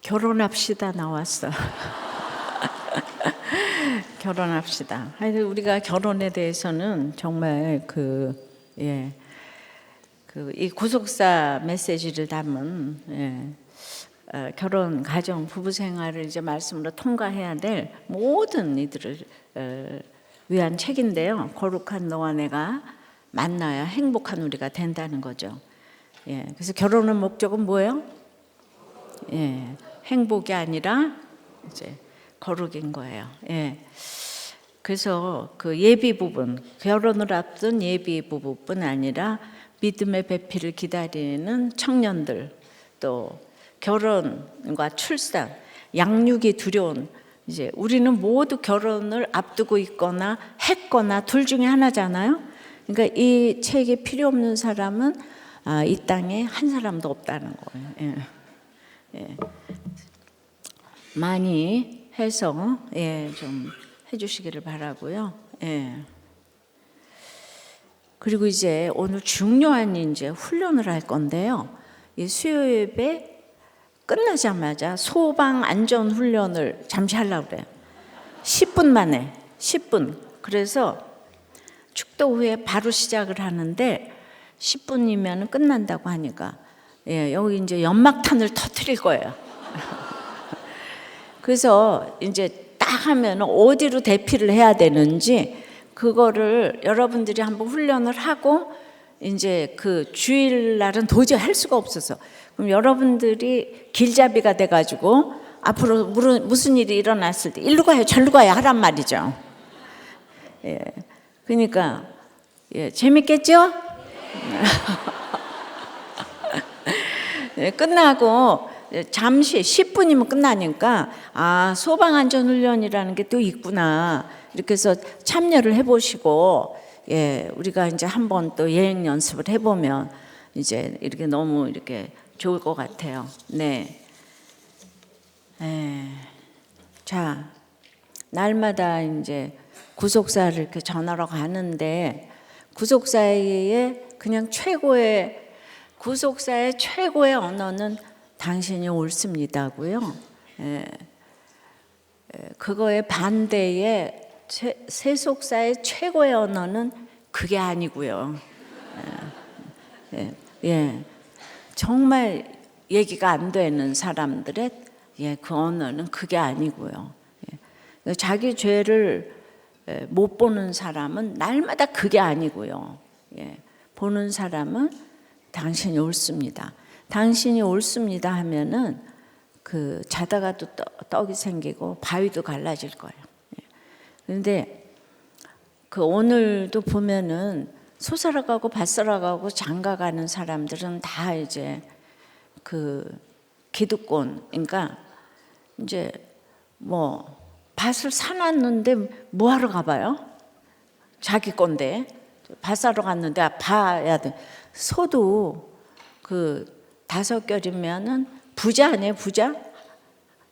결혼합시다 나왔어. 결혼합시다. 하여튼 우리가 결혼에 대해서는 정말 이 구속사 메시지를 담은 결혼, 가정, 부부 생활을 이제 말씀으로 통과해야 될 모든 이들을 위한 책인데요. 거룩한 너와 내가 만나야 행복한 우리가 된다는 거죠. 그래서 결혼의 목적은 뭐예요? 행복이 아니라 이제 거룩인 거예요. 그래서 그 예비 부분, 결혼을 앞둔 예비 부부뿐 아니라 믿음의 배필을 기다리는 청년들, 또 결혼과 출산, 양육이 두려운, 이제 우리는 모두 결혼을 앞두고 있거나 했거나 둘 중에 하나잖아요. 그러니까 이 책이 필요 없는 사람은 이 땅에 한 사람도 없다는 거예요. 많이 해서 좀 해주시기를 바라고요. 그리고 이제 오늘 중요한 이제 훈련을 할 건데요. 이 수요 예배 끝나자마자 소방 안전 훈련을 잠시 하려고 그래요. 10분 만에 10분. 그래서 축도 후에 바로 시작을 하는데 10분이면 끝난다고 하니까 여기 이제 연막탄을 터뜨릴 거예요. 그래서 이제 딱 하면 어디로 대피를 해야 되는지 그거를 여러분들이 한번 훈련을 하고 이제 그 주일날은 도저히 할 수가 없어서 그럼 여러분들이 길잡이가 돼가지고 앞으로 무슨 일이 일어났을 때 일로 가요 절로 가요 하란 말이죠. 그러니까 재밌겠죠? 끝나고 잠시 10분이면 끝나니까 소방안전훈련이라는 게 또 있구나 이렇게 해서 참여를 해보시고 우리가 이제 한번 또 예행 연습을 해보면 이제 이렇게 너무 이렇게 좋을 것 같아요. 자, 날마다 이제 구속사를 이렇게 전하러 가는데 구속사의 그냥 구속사의 최고의 언어는 당신이 옳습니다고요. 그거에 반대의 세속사의 최고의 언어는 그게 아니고요. 정말 얘기가 안 되는 사람들의 그 언어는 그게 아니고요. 자기 죄를 못 보는 사람은 날마다 그게 아니고요. 보는 사람은 당신이 옳습니다. 당신이 옳습니다 하면은 그 자다가 또 떡이 생기고 바위도 갈라질 거예요. 그런데 그 오늘도 보면은 소설가고 밭설어가고 장가가는 사람들은 다 이제 그 기득권, 그러니까 이제 뭐 밭을 사놨는데 뭐 하러 가봐요? 자기 건데 밭 사러 갔는데 봐야 돼. 소도 그 5결이면은 부자 아니에요? 부자?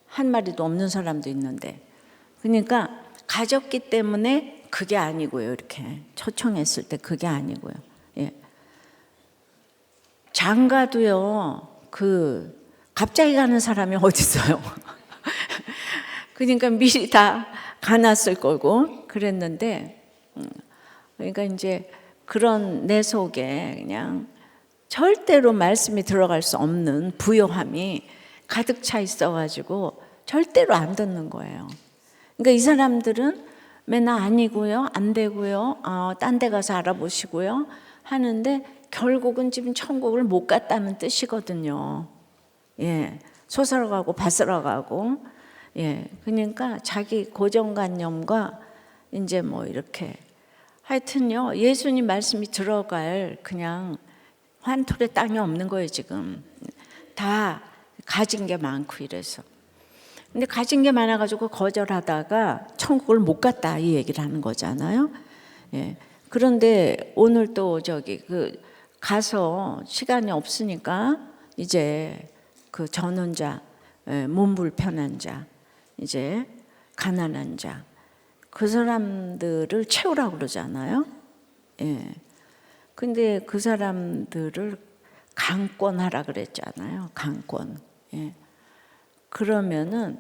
한 마리도 없는 사람도 있는데 그러니까 가졌기 때문에 그게 아니고요. 이렇게 초청했을 때 그게 아니고요. 장가도요. 그 갑자기 가는 사람이 어디 있어요? 그러니까 미리 다 가놨을 거고 그랬는데 그러니까 이제 그런 내 속에 그냥 절대로 말씀이 들어갈 수 없는 부요함이 가득 차 있어가지고 절대로 안 듣는 거예요. 그러니까 이 사람들은 맨날 아니고요, 안 되고요, 딴 데 가서 알아보시고요 하는데 결국은 지금 천국을 못 갔다는 뜻이거든요. 소설어 가고 밭설어 가고 그러니까 자기 고정관념과 이제 뭐 이렇게 하여튼요 예수님 말씀이 들어갈 그냥 환톨의 땅이 없는 거예요. 지금 다 가진 게 많고 이래서 근데 가진 게 많아가지고 거절하다가 천국을 못 갔다 이 얘기를 하는 거잖아요. 그런데 오늘 또 가서 시간이 없으니까 이제 그 전원자, 몸 불편한 자, 이제 가난한 자, 그 사람들을 채우라고 그러잖아요. 근데 그 사람들을 강권하라 그랬잖아요. 강권. 그러면은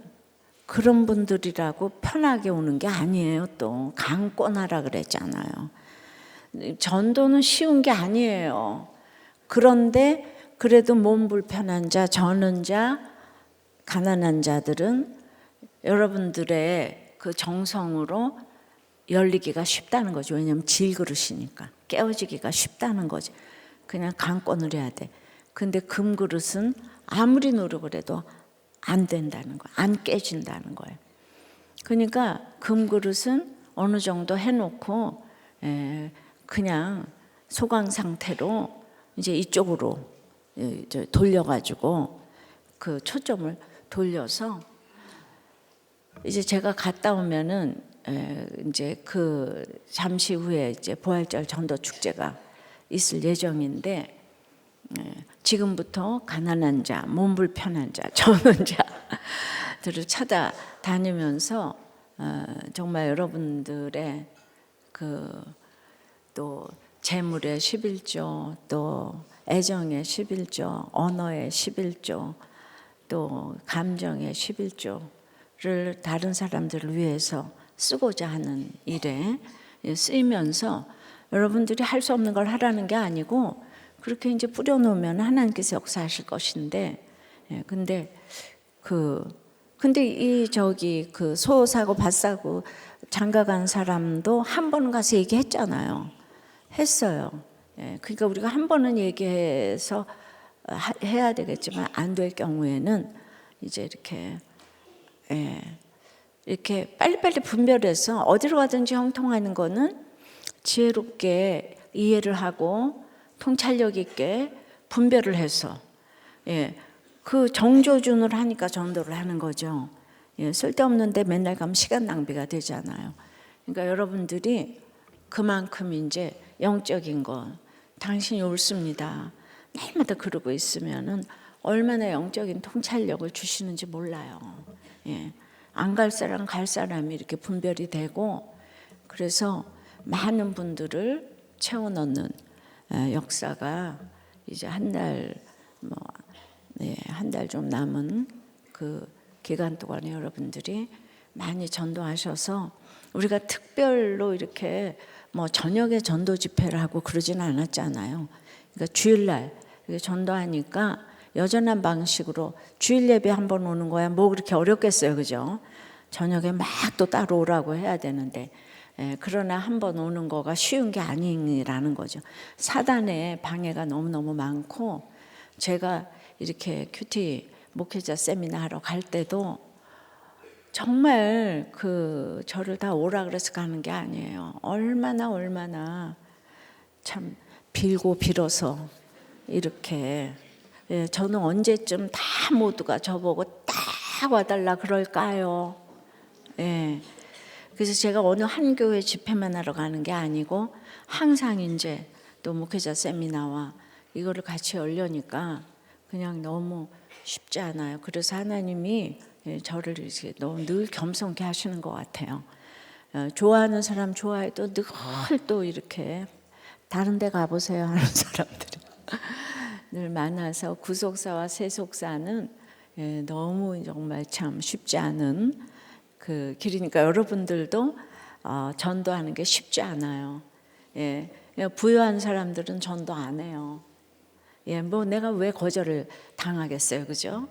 그런 분들이라고 편하게 오는 게 아니에요. 또 강권하라 그랬잖아요. 전도는 쉬운 게 아니에요. 그런데 그래도 몸 불편한 자, 저는 자, 가난한 자들은 여러분들의 그 정성으로 열리기가 쉽다는 거죠. 왜냐하면 질그릇이니까 깨어지기가 쉽다는 거지. 그냥 강권을 해야 돼. 근데 금그릇은 아무리 노력을 해도 안 된다는 거예요. 안 깨진다는 거예요. 그러니까 금그릇은 어느 정도 해놓고 그냥 소강 상태로 이제 이쪽으로 돌려가지고 그 초점을 돌려서 이제 제가 갔다 오면은 이제 그 잠시 후에 이제 부활절 전도 축제가 있을 예정인데 지금부터 가난한 자, 몸 불편한 자, 저는 자들을 찾아다니면서 정말 여러분들의 그 또 재물의 11조, 또 애정의 11조, 언어의 11조, 또 감정의 11조를 다른 사람들을 위해서 쓰고자 하는 일에 쓰이면서 여러분들이 할 수 없는 걸 하라는 게 아니고 그렇게 이제 뿌려놓으면 하나님께서 역사하실 것인데, 근데 이 그 소사고 밭사고 장가간 사람도 한 번 가서 얘기했잖아요. 했어요. 그러니까 우리가 한 번은 얘기해서 해야 되겠지만 안 될 경우에는 이제 이렇게 빨리빨리 분별해서 어디로 가든지 형통하는 거는 지혜롭게 이해를 하고 통찰력 있게 분별을 해서 그 정조준을 하니까 전도를 하는 거죠. 쓸데없는데 맨날 가면 시간 낭비가 되잖아요. 그러니까 여러분들이 그만큼 이제 영적인 거 당신이 옳습니다. 날마다 그러고 있으면은 얼마나 영적인 통찰력을 주시는지 몰라요. 안 갈 사람 갈 사람이 이렇게 분별이 되고 그래서 많은 분들을 채워 넣는 역사가 이제 한 달 좀 남은 그 기간 동안에 여러분들이 많이 전도하셔서 우리가 특별로 이렇게 뭐 저녁에 전도 집회를 하고 그러지는 않았잖아요. 그러니까 주일날 전도하니까 여전한 방식으로 주일 예배 한 번 오는 거야 뭐 그렇게 어렵겠어요, 그죠? 저녁에 막 또 따로 오라고 해야 되는데 그러나 한 번 오는 거가 쉬운 게 아니라는 거죠. 사단의 방해가 너무너무 많고 제가 이렇게 큐티 목회자 세미나 하러 갈 때도 정말 저를 다 오라 그래서 가는 게 아니에요. 얼마나 참 빌고 빌어서 이렇게 저는 언제쯤 다 모두가 저보고 딱 와달라 그럴까요? 그래서 제가 어느 한 교회 집회만 하러 가는 게 아니고 항상 이제 또 목회자 세미나와 이거를 같이 열려니까 그냥 너무 쉽지 않아요. 그래서 하나님이 저를 이렇게 너무 늘 겸손케 하시는 것 같아요. 좋아하는 사람 좋아해도 늘 또 이렇게 다른 데 가보세요 하는 사람들이 늘 많아서 구속사와 세속사는 너무 정말 참 쉽지 않은 그 길이니까 여러분들도 전도하는 게 쉽지 않아요. 부유한 사람들은 전도 안 해요. 뭐 내가 왜 거절을 당하겠어요, 그죠?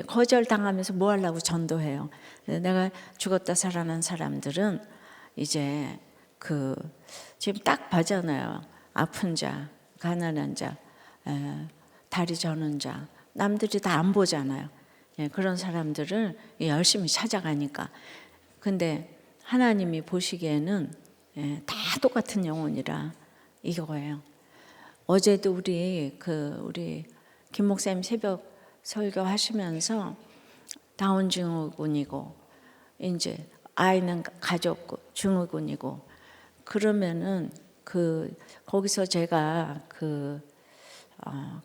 거절 당하면서 뭐 하려고 전도해요. 내가 죽었다 살아난 사람들은 이제 지금 딱 봐잖아요. 아픈 자, 가난한 자, 다리 저는 자, 남들이 다 안 보잖아요. 그런 사람들을 열심히 찾아가니까. 근데 하나님이 보시기에는 다 똑같은 영혼이라 이거예요. 어제도 우리 김 목사님 새벽 설교 하시면서 다운 증후군이고 이제 아이는 가족 증후군이고 그러면은 거기서 제가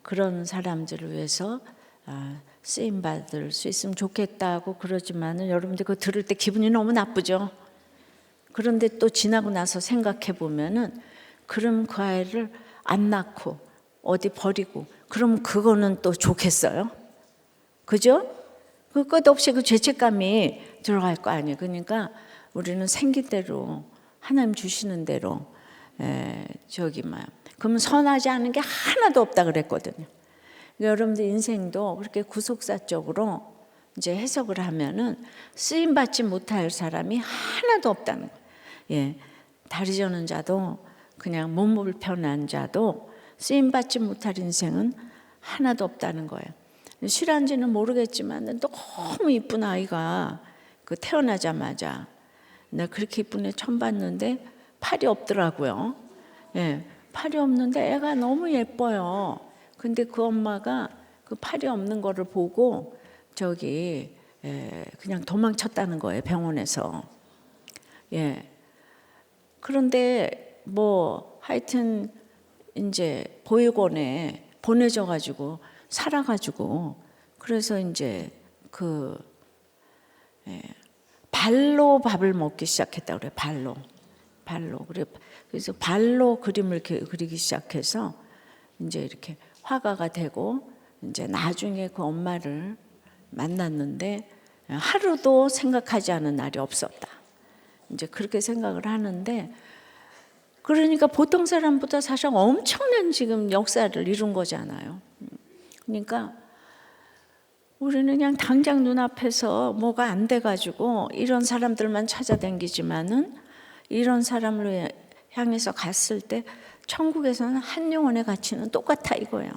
그런 사람들을 위해서 쓰임 받을 수 있으면 좋겠다고 그러지만은 여러분들 그거 들을 때 기분이 너무 나쁘죠. 그런데 또 지나고 나서 생각해 보면은 그럼 그 아이를 안 낳고 어디 버리고 그럼 그거는 또 좋겠어요? 그죠? 그 끝없이 그 죄책감이 들어갈 거 아니에요. 그러니까 우리는 생긴 대로 하나님 주시는 대로 그러면 선하지 않은 게 하나도 없다 그랬거든요. 그러니까 여러분들 인생도 그렇게 구속사적으로 이제 해석을 하면은 쓰임 받지 못할 사람이 하나도 없다는 거예요. 예, 다리 저는 자도 그냥 몸 불편한 자도 쓰임 받지 못할 인생은 하나도 없다는 거예요. 실한지는 모르겠지만 너무 이쁜 아이가 그 태어나자마자 내가 그렇게 이쁜 애 처음 봤는데 팔이 없더라고요. 예, 팔이 없는데 애가 너무 예뻐요. 근데 그 엄마가 그 팔이 없는 거를 보고 그냥 도망쳤다는 거예요, 병원에서. 예. 그런데 뭐 하여튼 이제 보육원에 보내져 가지고 살아가지고 그래서 이제 발로 밥을 먹기 시작했다 그래요. 발로. 그래서 발로 그림을 그리기 시작해서 이제 이렇게 화가가 되고 이제 나중에 그 엄마를 만났는데 하루도 생각하지 않은 날이 없었다. 이제 그렇게 생각을 하는데, 그러니까 보통 사람보다 사실 엄청난 지금 역사를 이룬 거잖아요. 그러니까 우리는 그냥 당장 눈앞에서 뭐가 안 돼가지고 이런 사람들만 찾아다니지만은 이런 사람을 향해서 갔을 때 천국에서는 한 영혼의 가치는 똑같아 이거예요.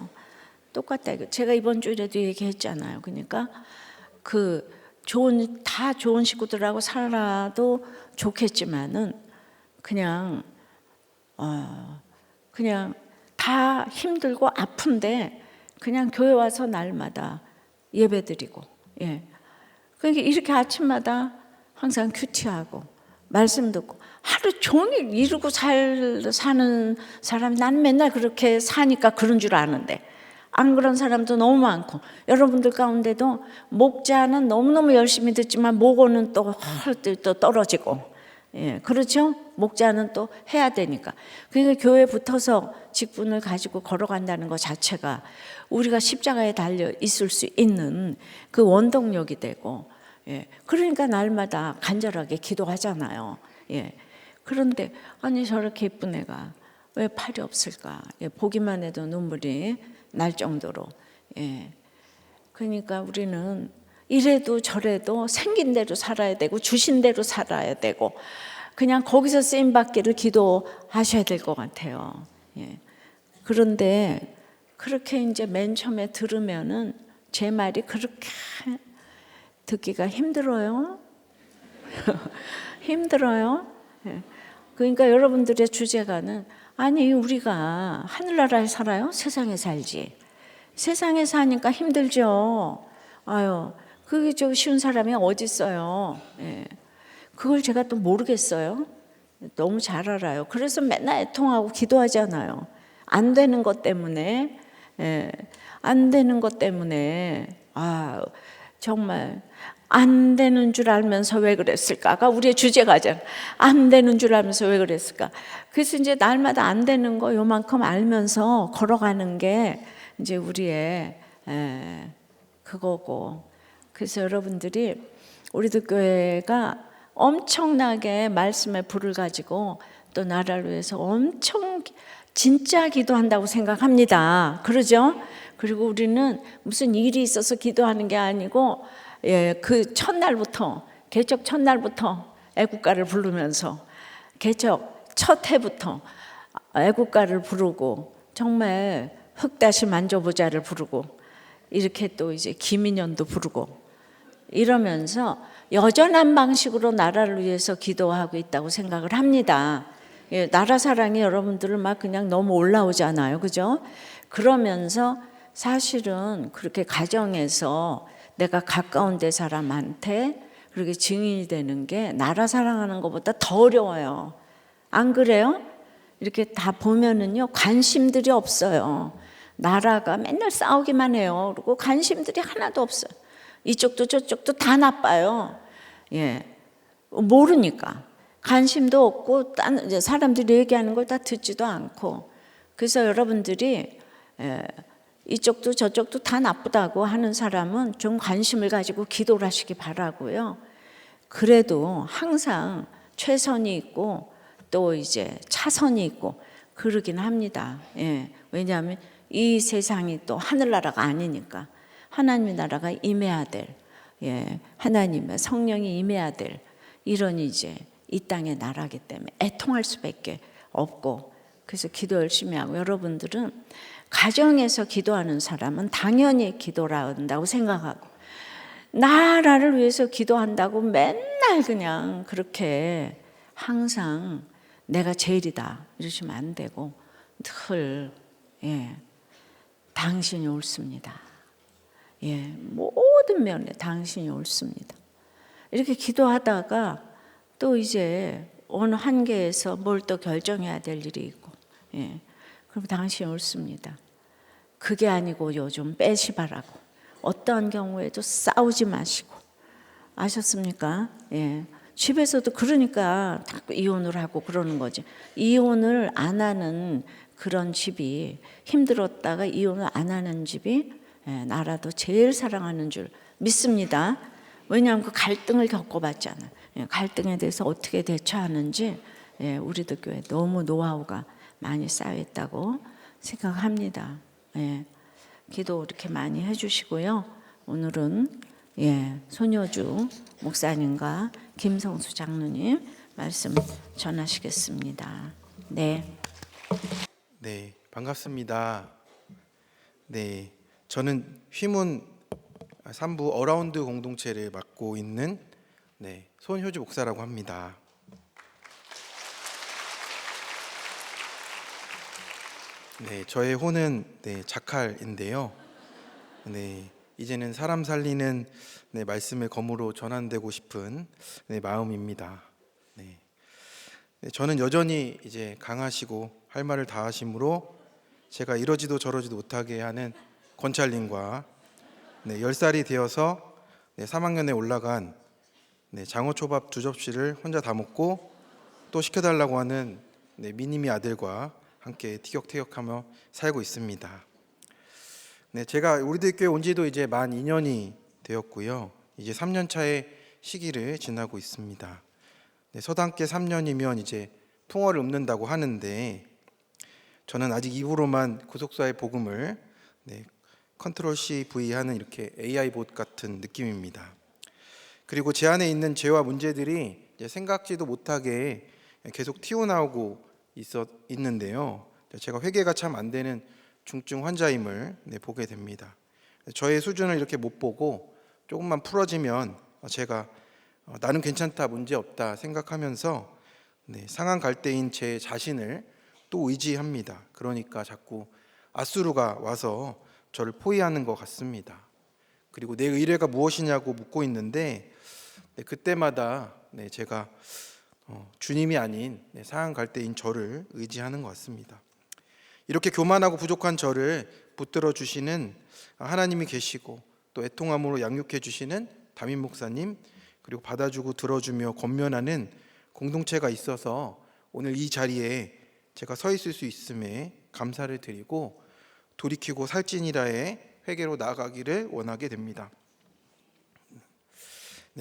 똑같다 이거. 제가 이번 주에도 얘기했잖아요. 그러니까 다 좋은 식구들하고 살아도 좋겠지만은 그냥 다 힘들고 아픈데 그냥 교회 와서 날마다 예배드리고, 예. 그러니까 이렇게 아침마다 항상 큐티하고 말씀 듣고 하루 종일 이루고 사는 사람이 난 맨날 그렇게 사니까 그런 줄 아는데 안 그런 사람도 너무 많고, 여러분들 가운데도 목자는 너무너무 열심히 듣지만 목원은 또 떨어지고, 예, 그렇죠? 목자는 또 해야 되니까. 그러니까 교회에 붙어서 직분을 가지고 걸어간다는 것 자체가 우리가 십자가에 달려 있을 수 있는 그 원동력이 되고, 예, 그러니까 날마다 간절하게 기도하잖아요. 예. 그런데 아니 저렇게 예쁜 애가 왜 팔이 없을까? 예, 보기만 해도 눈물이 날 정도로. 예. 그러니까 우리는 이래도 저래도 생긴 대로 살아야 되고 주신 대로 살아야 되고 그냥 거기서 쓰임 받기를 기도하셔야 될 것 같아요. 예. 그런데 그렇게 이제 맨 처음에 들으면은 제 말이 그렇게 듣기가 힘들어요. 힘들어요. 예. 그러니까 여러분들의 주제가는 아니 우리가 하늘나라에 살아요? 세상에 살지. 세상에 사니까 힘들죠. 아유, 그게 저 쉬운 사람이 어디 있어요. 예. 그걸 제가 또 모르겠어요. 너무 잘 알아요. 그래서 맨날 애통하고 기도하잖아요. 안 되는 것 때문에, 예. 안 되는 것 때문에, 정말 안 되는 줄 알면서 왜 그랬을까가 우리의 주제가잖아. 안 되는 줄 알면서 왜 그랬을까. 그래서 이제 날마다 안 되는 거 요만큼 알면서 걸어가는 게 이제 우리의 그거고. 그래서 여러분들이 우리들 교회가 엄청나게 말씀의 불을 가지고 또 나라를 위해서 엄청 진짜 기도한다고 생각합니다. 그러죠? 그리고 우리는 무슨 일이 있어서 기도하는 게 아니고, 예, 그 첫날부터, 개척 첫날부터 애국가를 부르면서 개척 첫 해부터 애국가를 부르고 정말 흙 다시 만져보자를 부르고 이렇게 또 이제 김인년도 부르고 이러면서 여전한 방식으로 나라를 위해서 기도하고 있다고 생각을 합니다. 예, 나라 사랑이 여러분들을 막 그냥 너무 올라오잖아요. 그죠? 그러면서 사실은 그렇게 가정에서 내가 가까운 데 사람한테 그렇게 증인이 되는 게 나라 사랑하는 것보다 더 어려워요. 안 그래요? 이렇게 다 보면은요, 관심들이 없어요. 나라가 맨날 싸우기만 해요. 그리고 관심들이 하나도 없어요. 이쪽도 저쪽도 다 나빠요. 예, 모르니까. 관심도 없고, 딴 사람들이 얘기하는 걸 다 듣지도 않고. 그래서 여러분들이 이쪽도 저쪽도 다 나쁘다고 하는 사람은 좀 관심을 가지고 기도를 하시기 바라고요. 그래도 항상 최선이 있고 또 이제 차선이 있고 그러긴 합니다. 예. 왜냐하면 이 세상이 또 하늘나라가 아니니까 하나님의 나라가 임해야 될, 예, 하나님의 성령이 임해야 될 이런 이제 이 땅의 나라기 때문에 애통할 수밖에 없고, 그래서 기도 열심히 하고, 여러분들은 가정에서 기도하는 사람은 당연히 기도를 한다고 생각하고, 나라를 위해서 기도한다고 맨날 그냥 그렇게 항상 내가 제일이다 이러시면 안 되고, 늘 예, 당신이 옳습니다. 예, 모든 면에 당신이 옳습니다. 이렇게 기도하다가 또 이제 어느 한계에서 뭘 또 결정해야 될 일이 있고, 예, 그럼 당신이 옳습니다. 그게 아니고 요즘 빼시 바라고, 어떠한 경우에도 싸우지 마시고, 아셨습니까? 예. 집에서도 그러니까 이혼을 하고 그러는 거지. 이혼을 안 하는 그런 집이, 힘들었다가 이혼을 안 하는 집이 나라도 제일 사랑하는 줄 믿습니다. 왜냐하면 그 갈등을 겪어봤잖아요. 갈등에 대해서 어떻게 대처하는지 우리도 교회 너무 노하우가 많이 쌓여있다고 생각합니다. 기도 이렇게 많이 해주시고요. 오늘은 손효주 목사님과 김성수 장로님 말씀 전하시겠습니다. 네, 반갑습니다. 네, 저는 휘문 3부 어라운드 공동체를 맡고 있는 손효주 목사라고 합니다. 저의 호는 자칼인데요. 이제는 사람 살리는 말씀의 검으로 전환되고 싶은 마음입니다. 저는 여전히 이제 강하시고 할 말을 다 하심으로 제가 이러지도 저러지도 못하게 하는 권찰님과 10살이 되어서 3학년에 올라간 장어초밥 2접시를 혼자 다 먹고 또 시켜달라고 하는 미니미 아들과 함께 티격태격하며 살고 있습니다. 제가 우리들 교회 온 지도 이제 만 2년이 되었고요. 이제 3년 차의 시기를 지나고 있습니다. 서당께 3년이면 이제 풍어를 읊는다고 하는데, 저는 아직 입으로만 구속사의 복음을 컨트롤 C V 하는 이렇게 AI 봇 같은 느낌입니다. 그리고 제 안에 있는 죄와 문제들이 이제 생각지도 못하게 계속 튀어나오고 있는데요. 제가 회개가 참 안 되는 중증 환자임을 보게 됩니다. 저의 수준을 이렇게 못 보고 조금만 풀어지면 제가 나는 괜찮다, 문제 없다 생각하면서 상한 갈대인 제 자신을 또 의지합니다. 그러니까 자꾸 아수르가 와서 저를 포위하는 것 같습니다. 그리고 내 의뢰가 무엇이냐고 묻고 있는데, 그때마다 제가 주님이 아닌 상한 갈대인 저를 의지하는 것 같습니다. 이렇게 교만하고 부족한 저를 붙들어 주시는 하나님이 계시고, 또 애통함으로 양육해 주시는 담임 목사님, 그리고 받아주고 들어주며 권면하는 공동체가 있어서 오늘 이 자리에 제가 서 있을 수 있음에 감사를 드리고, 돌이키고 살찐이라의 회개로 나아가기를 원하게 됩니다.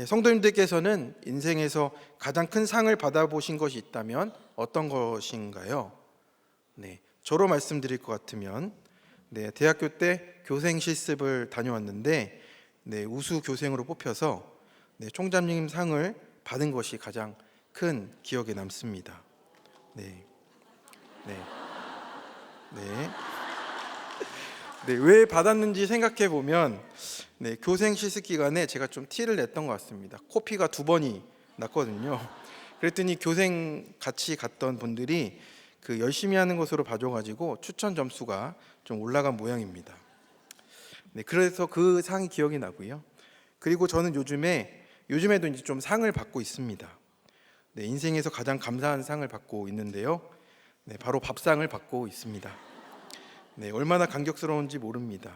성도님들께서는 인생에서 가장 큰 상을 받아보신 것이 있다면 어떤 것인가요? 저로 말씀드릴 것 같으면 대학교 때 교생 실습을 다녀왔는데 우수 교생으로 뽑혀서 총장님 상을 받은 것이 가장 큰 기억에 남습니다. 왜 받았는지 생각해 보면 교생 실습 기간에 제가 좀 티를 냈던 것 같습니다. 코피가 2번이 났거든요. 그랬더니 교생 같이 갔던 분들이 그 열심히 하는 것으로 봐줘가지고 추천 점수가 좀 올라간 모양입니다. 그래서 그 상이 기억이 나고요. 그리고 저는 요즘에도 이제 좀 상을 받고 있습니다. 인생에서 가장 감사한 상을 받고 있는데요. 바로 밥상을 받고 있습니다. 얼마나 감격스러운지 모릅니다.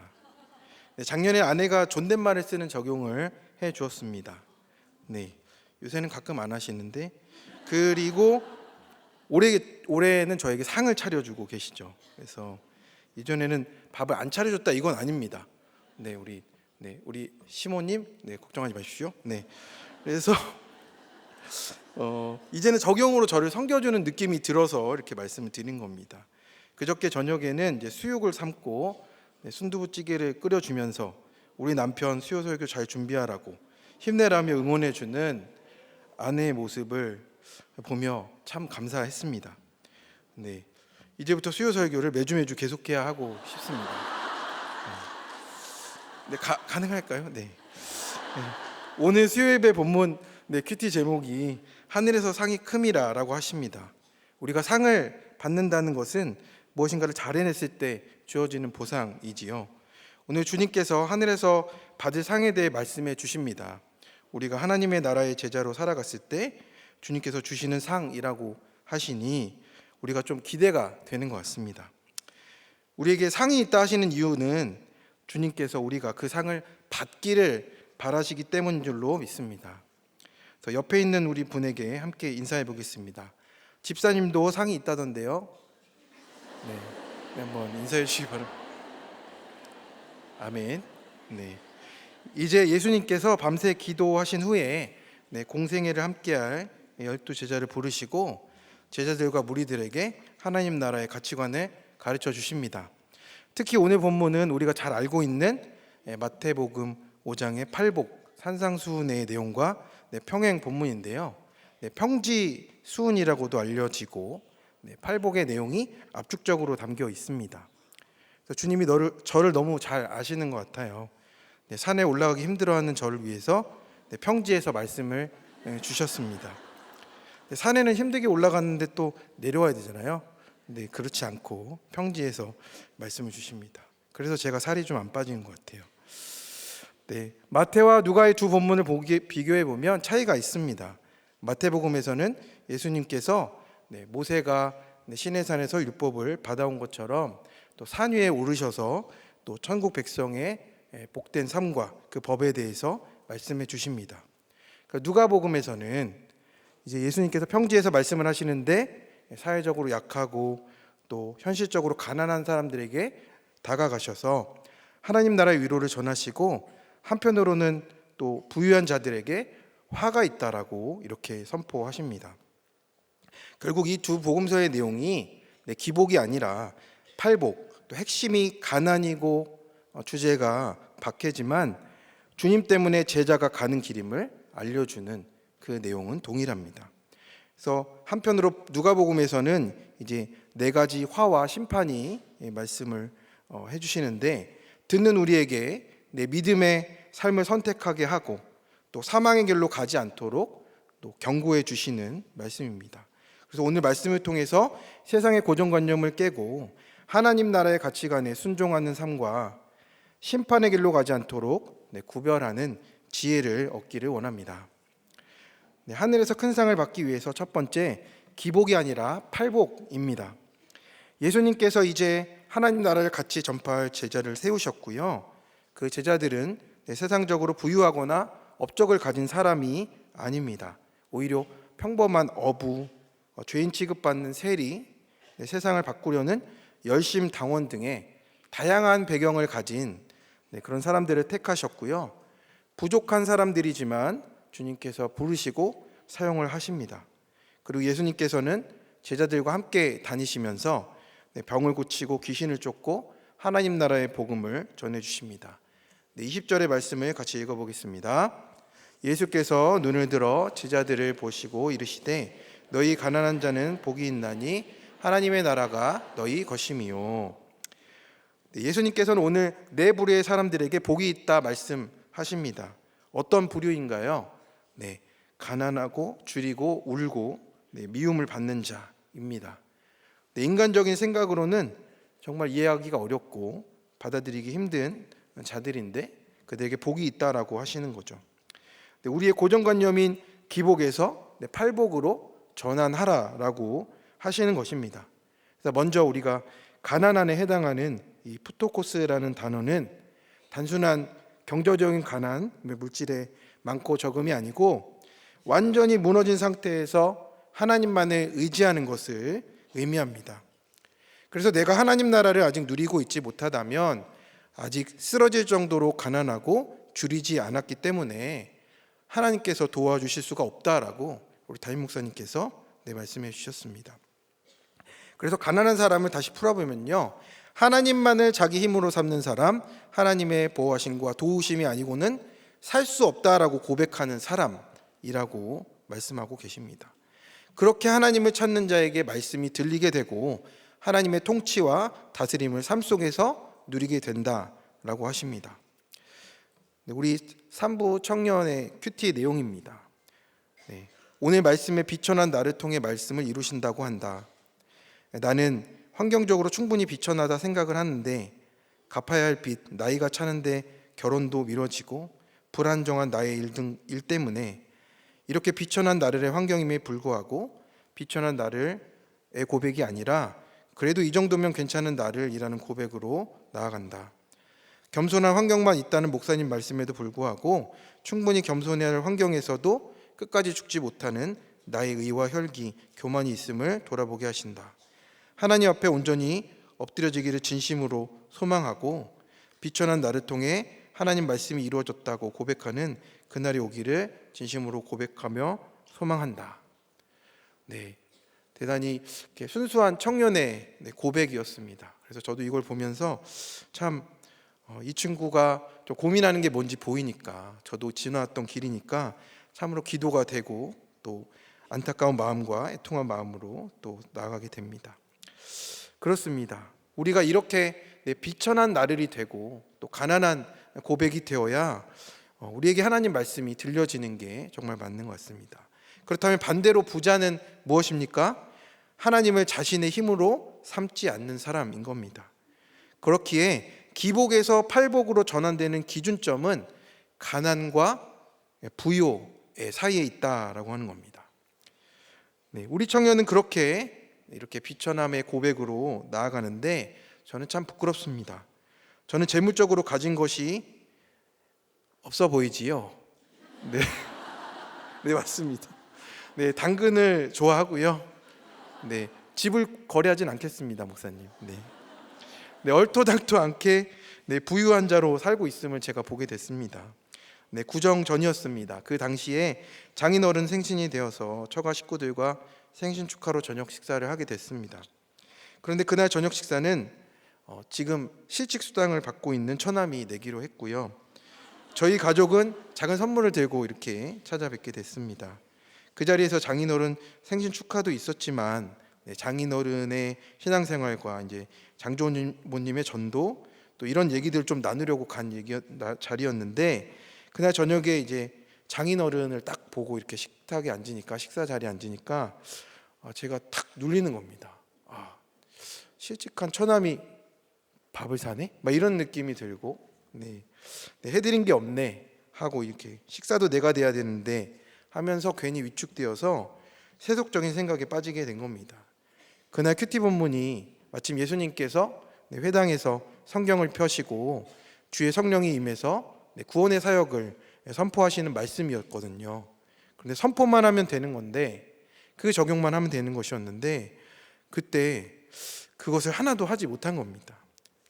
작년에 아내가 존댓말을 쓰는 적용을 해 주었습니다. 요새는 가끔 안 하시는데, 그리고 올해는 저에게 상을 차려주고 계시죠. 그래서 이전에는 밥을 안 차려줬다 이건 아닙니다. 네, 우리 시모님, 네, 걱정하지 마십시오. 네, 그래서 이제는 적용으로 저를 섬겨주는 느낌이 들어서 이렇게 말씀을 드린 겁니다. 그저께 저녁에는 이제 수육을 삶고 순두부찌개를 끓여주면서 우리 남편 수요 설교 잘 준비하라고 힘내라며 응원해주는 아내의 모습을 보며 참 감사했습니다. 네, 이제부터 수요 설교를 매주 계속해야 하고 싶습니다. 네, 가능할까요? 네. 네. 오늘 수요 예배 본문 큐티 제목이 하늘에서 상이 큼이라라고 하십니다. 우리가 상을 받는다는 것은 무엇인가를 잘 해냈을 때 주어지는 보상이지요. 오늘 주님께서 하늘에서 받을 상에 대해 말씀해 주십니다. 우리가 하나님의 나라의 제자로 살아갔을 때 주님께서 주시는 상이라고 하시니 우리가 좀 기대가 되는 것 같습니다. 우리에게 상이 있다 하시는 이유는 주님께서 우리가 그 상을 받기를 바라시기 때문인 줄로 믿습니다. 그래서 옆에 있는 우리 분에게 함께 인사해 보겠습니다. 집사님도 상이 있다던데요. 네, 한번 인사해 주시기 바랍니다. 아멘. 네, 이제 예수님께서 밤새 기도하신 후에 공생애를 함께할 12 제자를 부르시고 제자들과 무리들에게 하나님 나라의 가치관을 가르쳐 주십니다. 특히 오늘 본문은 우리가 잘 알고 있는 마태복음 5장의 팔복 산상수훈의 내용과 평행 본문인데요. 평지수훈이라고도 알려지고 팔복의 내용이 압축적으로 담겨 있습니다. 그래서 주님이 저를 너무 잘 아시는 것 같아요. 산에 올라가기 힘들어하는 저를 위해서 평지에서 말씀을 주셨습니다. 산에는 힘들게 올라갔는데 또 내려와야 되잖아요. 근데 그렇지 않고 평지에서 말씀을 주십니다. 그래서 제가 살이 좀 안 빠지는 것 같아요. 네, 마태와 누가의 두 본문을 비교해 보면 차이가 있습니다. 마태복음에서는 예수님께서 모세가 시내산에서 율법을 받아온 것처럼 또 산 위에 오르셔서 또 천국 백성의 복된 삶과 그 법에 대해서 말씀해 주십니다. 그러니까 누가복음에서는 이제 예수님께서 평지에서 말씀을 하시는데 사회적으로 약하고 또 현실적으로 가난한 사람들에게 다가가셔서 하나님 나라의 위로를 전하시고 한편으로는 또 부유한 자들에게 화가 있다라고 이렇게 선포하십니다. 결국 이 두 복음서의 내용이 기복이 아니라 팔복, 또 핵심이 가난이고 주제가 박해지만 주님 때문에 제자가 가는 길임을 알려주는 그 내용은 동일합니다. 그래서 한편으로 누가복음에서는 이제 4가지 화와 심판이 말씀을 해주시는데 듣는 우리에게 내 믿음의 삶을 선택하게 하고 또 사망의 길로 가지 않도록 또 경고해 주시는 말씀입니다. 그래서 오늘 말씀을 통해서 세상의 고정관념을 깨고 하나님 나라의 가치관에 순종하는 삶과 심판의 길로 가지 않도록 구별하는 지혜를 얻기를 원합니다. 하늘에서 큰 상을 받기 위해서 첫 번째, 기복이 아니라 팔복입니다. 예수님께서 이제 하나님 나라를 같이 전파할 제자를 세우셨고요. 그 제자들은 세상적으로 부유하거나 업적을 가진 사람이 아닙니다. 오히려 평범한 어부, 죄인 취급받는 세리, 세상을 바꾸려는 열심 당원 등의 다양한 배경을 가진 그런 사람들을 택하셨고요. 부족한 사람들이지만 주님께서 부르시고 사용을 하십니다. 그리고 예수님께서는 제자들과 함께 다니시면서 병을 고치고 귀신을 쫓고 하나님 나라의 복음을 전해주십니다. 20절의 말씀을 같이 읽어보겠습니다. 예수께서 눈을 들어 제자들을 보시고 이르시되 너희 가난한 자는 복이 있나니 하나님의 나라가 너희 것임이요. 예수님께서는 오늘 4부류의 사람들에게 복이 있다 말씀하십니다. 어떤 부류인가요? 가난하고 줄이고 울고 미움을 받는 자입니다. 인간적인 생각으로는 정말 이해하기가 어렵고 받아들이기 힘든 자들인데 그들에게 복이 있다라고 하시는 거죠. 우리의 고정관념인 기복에서 팔복으로 전환하라라고 하시는 것입니다. 그래서 먼저 우리가 가난한에 해당하는 이 푸토코스라는 단어는 단순한 경제적인 가난, 물질의 많고 적음이 아니고 완전히 무너진 상태에서 하나님만을 의지하는 것을 의미합니다. 그래서 내가 하나님 나라를 아직 누리고 있지 못하다면 아직 쓰러질 정도로 가난하고 줄이지 않았기 때문에 하나님께서 도와주실 수가 없다라고 우리 담임 목사님께서 말씀해 주셨습니다. 그래서 가난한 사람을 다시 풀어보면요, 하나님만을 자기 힘으로 삼는 사람, 하나님의 보호하심과 도우심이 아니고는 살 수 없다라고 고백하는 사람이라고 말씀하고 계십니다. 그렇게 하나님을 찾는 자에게 말씀이 들리게 되고 하나님의 통치와 다스림을 삶 속에서 누리게 된다라고 하십니다. 우리 3부 청년의 큐티 내용입니다. 오늘 말씀에 비천한 나를 통해 말씀을 이루신다고 한다. 나는 환경적으로 충분히 비천하다 생각을 하는데 갚아야 할 빚, 나이가 차는데 결혼도 미뤄지고 불안정한 나의 일 때문에 이렇게 비천한 나를의 환경임에 불구하고 비천한 나를의 고백이 아니라 그래도 이 정도면 괜찮은 나를이라는 고백으로 나아간다. 겸손한 환경만 있다는 목사님 말씀에도 불구하고 충분히 겸손해야 할 환경에서도 끝까지 죽지 못하는 나의 의와 혈기, 교만이 있음을 돌아보게 하신다. 하나님 앞에 온전히 엎드려지기를 진심으로 소망하고 비천한 나를 통해 하나님 말씀이 이루어졌다고 고백하는 그날이 오기를 진심으로 고백하며 소망한다. 대단히 순수한 청년의 고백이었습니다. 그래서 저도 이걸 보면서 참 이 친구가 좀 고민하는 게 뭔지 보이니까, 저도 지나왔던 길이니까 참으로 기도가 되고 또 안타까운 마음과 애통한 마음으로 또 나아가게 됩니다. 그렇습니다. 우리가 이렇게 비천한 나를이 되고 또 가난한 고백이 되어야 우리에게 하나님 말씀이 들려지는 게 정말 맞는 것 같습니다. 그렇다면 반대로 부자는 무엇입니까? 하나님을 자신의 힘으로 삼지 않는 사람인 겁니다. 그렇기에 기복에서 팔복으로 전환되는 기준점은 가난과 부요의 사이에 있다라고 하는 겁니다. 우리 청년은 이렇게 비천함의 고백으로 나아가는데 저는 참 부끄럽습니다. 저는 재물적으로 가진 것이 없어 보이지요. 네, 맞습니다. 당근을 좋아하고요. 집을 거래하진 않겠습니다, 목사님. 얼토당토 않게 부유한 자로 살고 있음을 제가 보게 됐습니다. 구정 전이었습니다. 그 당시에 장인어른 생신이 되어서 처가 식구들과 생신 축하로 저녁 식사를 하게 됐습니다. 그런데 그날 저녁 식사는 지금 실직 수당을 받고 있는 처남이 내기로 했고요. 저희 가족은 작은 선물을 들고 이렇게 찾아뵙게 됐습니다. 그 자리에서 장인어른 생신 축하도 있었지만 장인어른의 신앙생활과 이제 장조모님의 전도, 또 이런 얘기들 좀 나누려고 간 자리였는데 그날 저녁에 이제 장인어른을 딱 보고 이렇게 식탁에 앉으니까, 식사 자리에 앉으니까 제가 탁 눌리는 겁니다. 실직한 처남이 밥을 사네? 막 이런 느낌이 들고, 해드린 게 없네 하고 이렇게 식사도 내가 돼야 되는데 하면서 괜히 위축되어서 세속적인 생각에 빠지게 된 겁니다. 그날 큐티 본문이 마침 예수님께서 회당에서 성경을 펴시고 주의 성령이 임해서 구원의 사역을 선포하시는 말씀이었거든요. 그런데 선포만 하면 되는 건데, 그 적용만 하면 되는 것이었는데 그때 그것을 하나도 하지 못한 겁니다.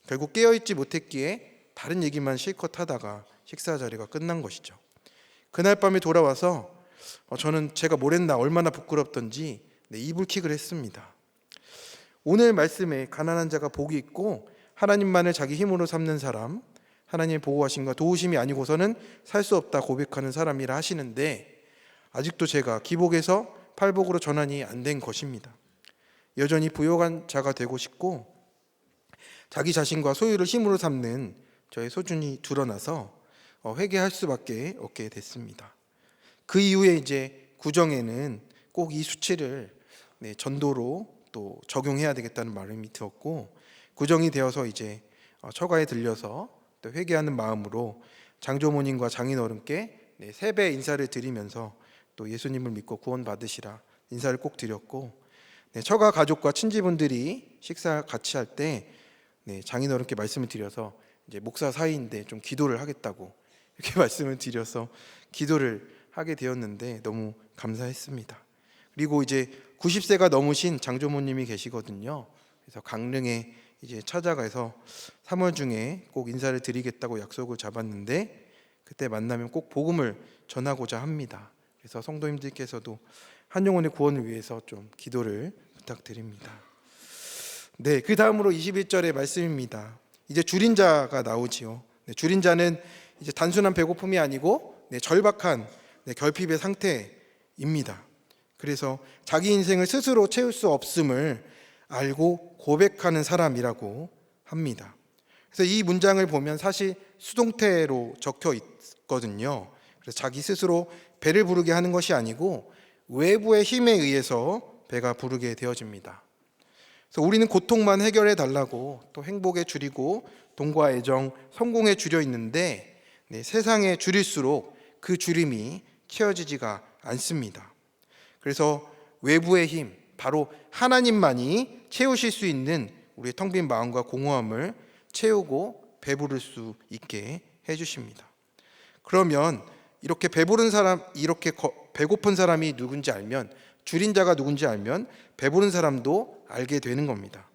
결국 깨어있지 못했기에 다른 얘기만 실컷 하다가 식사 자리가 끝난 것이죠. 그날 밤에 돌아와서 저는 제가 뭘 했나 얼마나 부끄럽던지 이불킥을 했습니다. 오늘 말씀에 가난한 자가 복이 있고 하나님만을 자기 힘으로 삼는 사람, 하나님의 보호하심과 도우심이 아니고서는 살 수 없다 고백하는 사람이라 하시는데, 아직도 제가 기복에서 팔복으로 전환이 안 된 것입니다. 여전히 부요한 자가 되고 싶고 자기 자신과 소유를 힘으로 삼는 저의 소준이 드러나서 회개할 수밖에 없게 됐습니다. 그 이후에 이제 구정에는 꼭 이 수치를 전도로 또 적용해야 되겠다는 마음이 들었고, 구정이 되어서 이제 처가에 들려서 또 회개하는 마음으로 장조모님과 장인어른께 세배 인사를 드리면서 또 예수님을 믿고 구원 받으시라 인사를 꼭 드렸고, 처가 가족과 친지분들이 식사 같이 할 때 장인어른께 말씀을 드려서 이제 목사 사이인데 좀 기도를 하겠다고 이렇게 말씀을 드려서 기도를 하게 되었는데 너무 감사했습니다. 그리고 이제 90세가 넘으신 장조모님이 계시거든요. 그래서 강릉에 이제 찾아가서 3월 중에 꼭 인사를 드리겠다고 약속을 잡았는데 그때 만나면 꼭 복음을 전하고자 합니다. 그래서 성도님들께서도 한영혼의 구원을 위해서 좀 기도를 부탁드립니다. 네, 그 다음으로 21절의 말씀입니다. 이제 줄인 자가 나오지요. 네, 줄인 자는 이제 단순한 배고픔이 아니고 절박한 결핍의 상태입니다. 그래서 자기 인생을 스스로 채울 수 없음을 알고 고백하는 사람이라고 합니다. 그래서 이 문장을 보면 사실 수동태로 적혀 있거든요. 그래서 자기 스스로 배를 부르게 하는 것이 아니고 외부의 힘에 의해서 배가 부르게 되어집니다. 그래서 우리는 고통만 해결해 달라고 또 행복에 줄이고 돈과 애정, 성공에 줄여 있는데 세상에 줄일수록 그 줄임이 채워지지가 않습니다. 그래서 외부의 힘, 바로 하나님만이 채우실 수 있는 우리의 텅 빈 마음과 공허함을 채우고 배부를 수 있게 해주십니다. 그러면 이렇게 배부른 사람, 이렇게 배고픈 사람이 누군지 알면, 줄인 자가 누군지 알면 배부른 사람도 알게 되는 겁니다.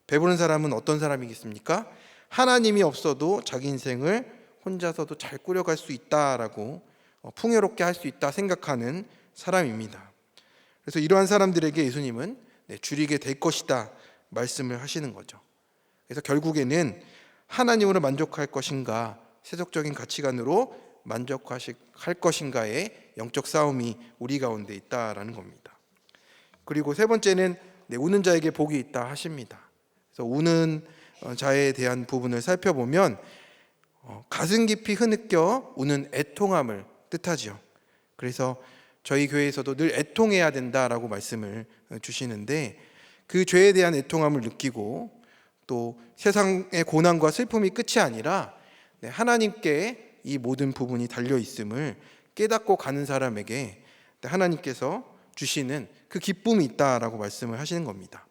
배부른 사람은 어떤 사람이겠습니까? 하나님이 없어도 자기 인생을 혼자서도 잘 꾸려갈 수 있다라고 풍요롭게 할 수 있다 생각하는 사람입니다. 그래서 이러한 사람들에게 예수님은 줄이게 될 것이다 말씀을 하시는 거죠. 그래서 결국에는 하나님으로 만족할 것인가, 세속적인 가치관으로 만족할 것인가의 영적 싸움이 우리 가운데 있다라는 겁니다. 그리고 세 번째는 우는 자에게 복이 있다 하십니다. 그래서 우는 자에 대한 부분을 살펴보면 가슴 깊이 흐느껴 우는 애통함을 뜻하지요. 그래서 저희 교회에서도 늘 애통해야 된다라고 말씀을 주시는데 그 죄에 대한 애통함을 느끼고 또 세상의 고난과 슬픔이 끝이 아니라 하나님께 이 모든 부분이 달려 있음을 깨닫고 가는 사람에게 하나님께서 주시는 그 기쁨이 있다라고 말씀을 하시는 겁니다.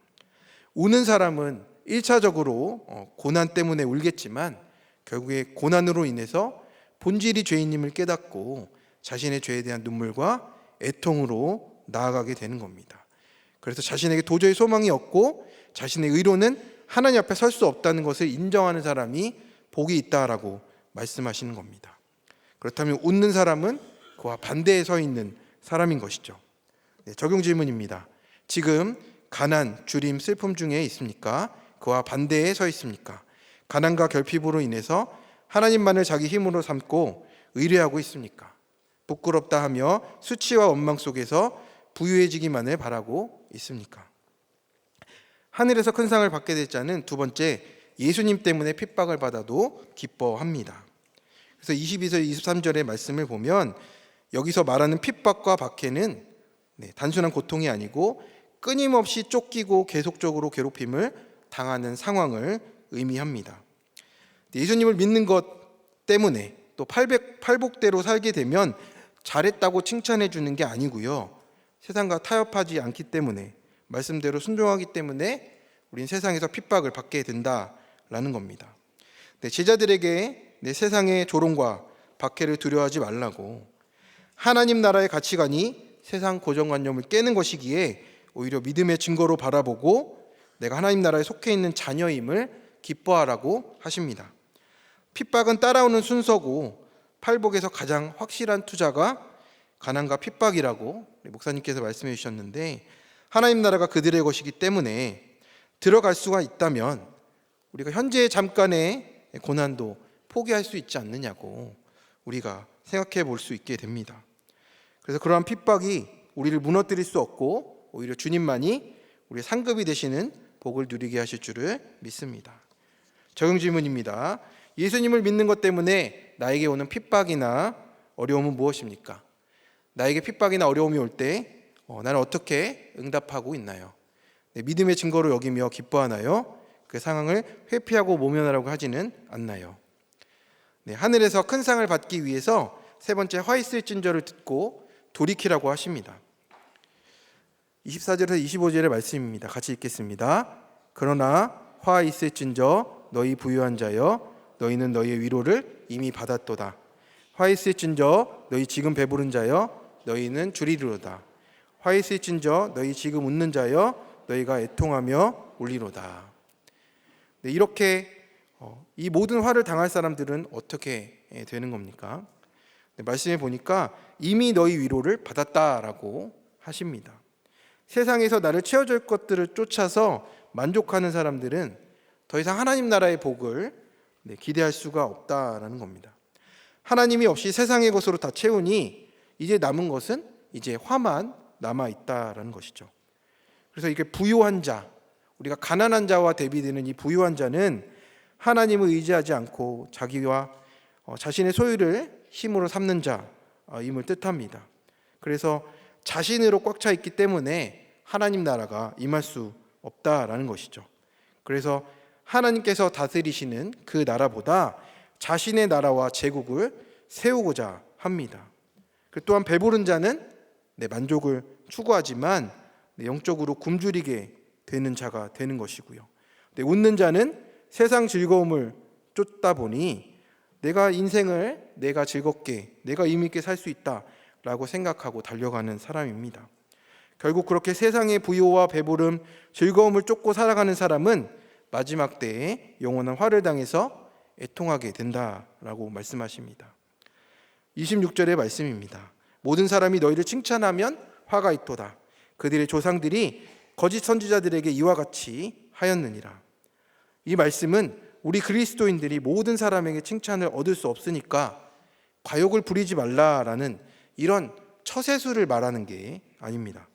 우는 사람은 1차적으로 고난 때문에 울겠지만 결국에 고난으로 인해서 본질이 죄인임을 깨닫고 자신의 죄에 대한 눈물과 애통으로 나아가게 되는 겁니다. 그래서 자신에게 도저히 소망이 없고 자신의 의로는 하나님 앞에 설 수 없다는 것을 인정하는 사람이 복이 있다라고 말씀하시는 겁니다. 그렇다면 웃는 사람은 그와 반대에 서 있는 사람인 것이죠. 적용 질문입니다. 지금 가난, 주림, 슬픔 중에 있습니까? 그와 반대에 서 있습니까? 가난과 결핍으로 인해서 하나님만을 자기 힘으로 삼고 의뢰하고 있습니까? 부끄럽다 하며 수치와 원망 속에서 부유해지기만을 바라고 있습니까? 하늘에서 큰 상을 받게 될 자는 두 번째, 예수님 때문에 핍박을 받아도 기뻐합니다. 그래서 22절 23절의 말씀을 보면 여기서 말하는 핍박과 박해는 단순한 고통이 아니고 끊임없이 쫓기고 계속적으로 괴롭힘을 당하는 상황을 의미합니다. 예수님을 믿는 것 때문에 또 팔복대로 살게 되면 잘했다고 칭찬해 주는 게 아니고요. 세상과 타협하지 않기 때문에, 말씀대로 순종하기 때문에 우린 세상에서 핍박을 받게 된다라는 겁니다. 제자들에게 세상의 조롱과 박해를 두려워하지 말라고, 하나님 나라의 가치관이 세상 고정관념을 깨는 것이기에 오히려 믿음의 증거로 바라보고 내가 하나님 나라에 속해 있는 자녀임을 기뻐하라고 하십니다. 핍박은 따라오는 순서고 팔복에서 가장 확실한 투자가 가난과 핍박이라고 목사님께서 말씀해 주셨는데, 하나님 나라가 그들의 것이기 때문에 들어갈 수가 있다면 우리가 현재의 잠깐의 고난도 포기할 수 있지 않느냐고 우리가 생각해 볼 수 있게 됩니다. 그래서 그러한 핍박이 우리를 무너뜨릴 수 없고 오히려 주님만이 우리의 상급이 되시는 복을 누리게 하실 줄을 믿습니다. 적용 질문입니다. 예수님을 믿는 것 때문에 나에게 오는 핍박이나 어려움은 무엇입니까? 나에게 핍박이나 어려움이 올 때 나는 어떻게 응답하고 있나요? 믿음의 증거로 여기며 기뻐하나요? 그 상황을 회피하고 모면하라고 하지는 않나요? 하늘에서 큰 상을 받기 위해서 세 번째 화 있을진저를 듣고 돌이키라고 하십니다. 24절에서 25절의 말씀입니다. 같이 읽겠습니다. 그러나 화 있을진저 너희 부유한 자여, 너희는 너희의 위로를 이미 받았도다. 화 있을진저 너희 지금 배부른 자여, 너희는 줄이리로다. 화 있을진저 너희 지금 웃는 자여, 너희가 애통하며 올리로다. 네, 이렇게 이 모든 화를 당할 사람들은 어떻게 되는 겁니까? 네, 말씀해 보니까 이미 너희 위로를 받았다라고 하십니다. 세상에서 나를 채워줄 것들을 쫓아서 만족하는 사람들은 더 이상 하나님 나라의 복을 기대할 수가 없다라는 겁니다. 하나님이 없이 세상의 것으로 다 채우니 이제 남은 것은 이제 화만 남아 있다라는 것이죠. 그래서 이게 부유한 자, 우리가 가난한 자와 대비되는 이 부유한 자는 하나님을 의지하지 않고 자기와 자신의 소유를 힘으로 삼는 자임을 뜻합니다. 그래서 자신으로 꽉 차 있기 때문에 하나님 나라가 임할 수 없다라는 것이죠. 그래서 하나님께서 다스리시는 그 나라보다 자신의 나라와 제국을 세우고자 합니다. 또한 배부른 자는 만족을 추구하지만 영적으로 굶주리게 되는 자가 되는 것이고요. 웃는 자는 세상 즐거움을 쫓다 보니 내가 인생을 내가 즐겁게, 내가 의미 있게 살 수 있다라고 생각하고 달려가는 사람입니다. 결국 그렇게 세상의 부요와 배부름, 즐거움을 쫓고 살아가는 사람은 마지막 때에 영원한 화를 당해서 애통하게 된다라고 말씀하십니다. 26절의 말씀입니다. 모든 사람이 너희를 칭찬하면 화가 있도다. 그들의 조상들이 거짓 선지자들에게 이와 같이 하였느니라. 이 말씀은 우리 그리스도인들이 모든 사람에게 칭찬을 얻을 수 없으니까 과욕을 부리지 말라라는 이런 처세술을 말하는 게 아닙니다.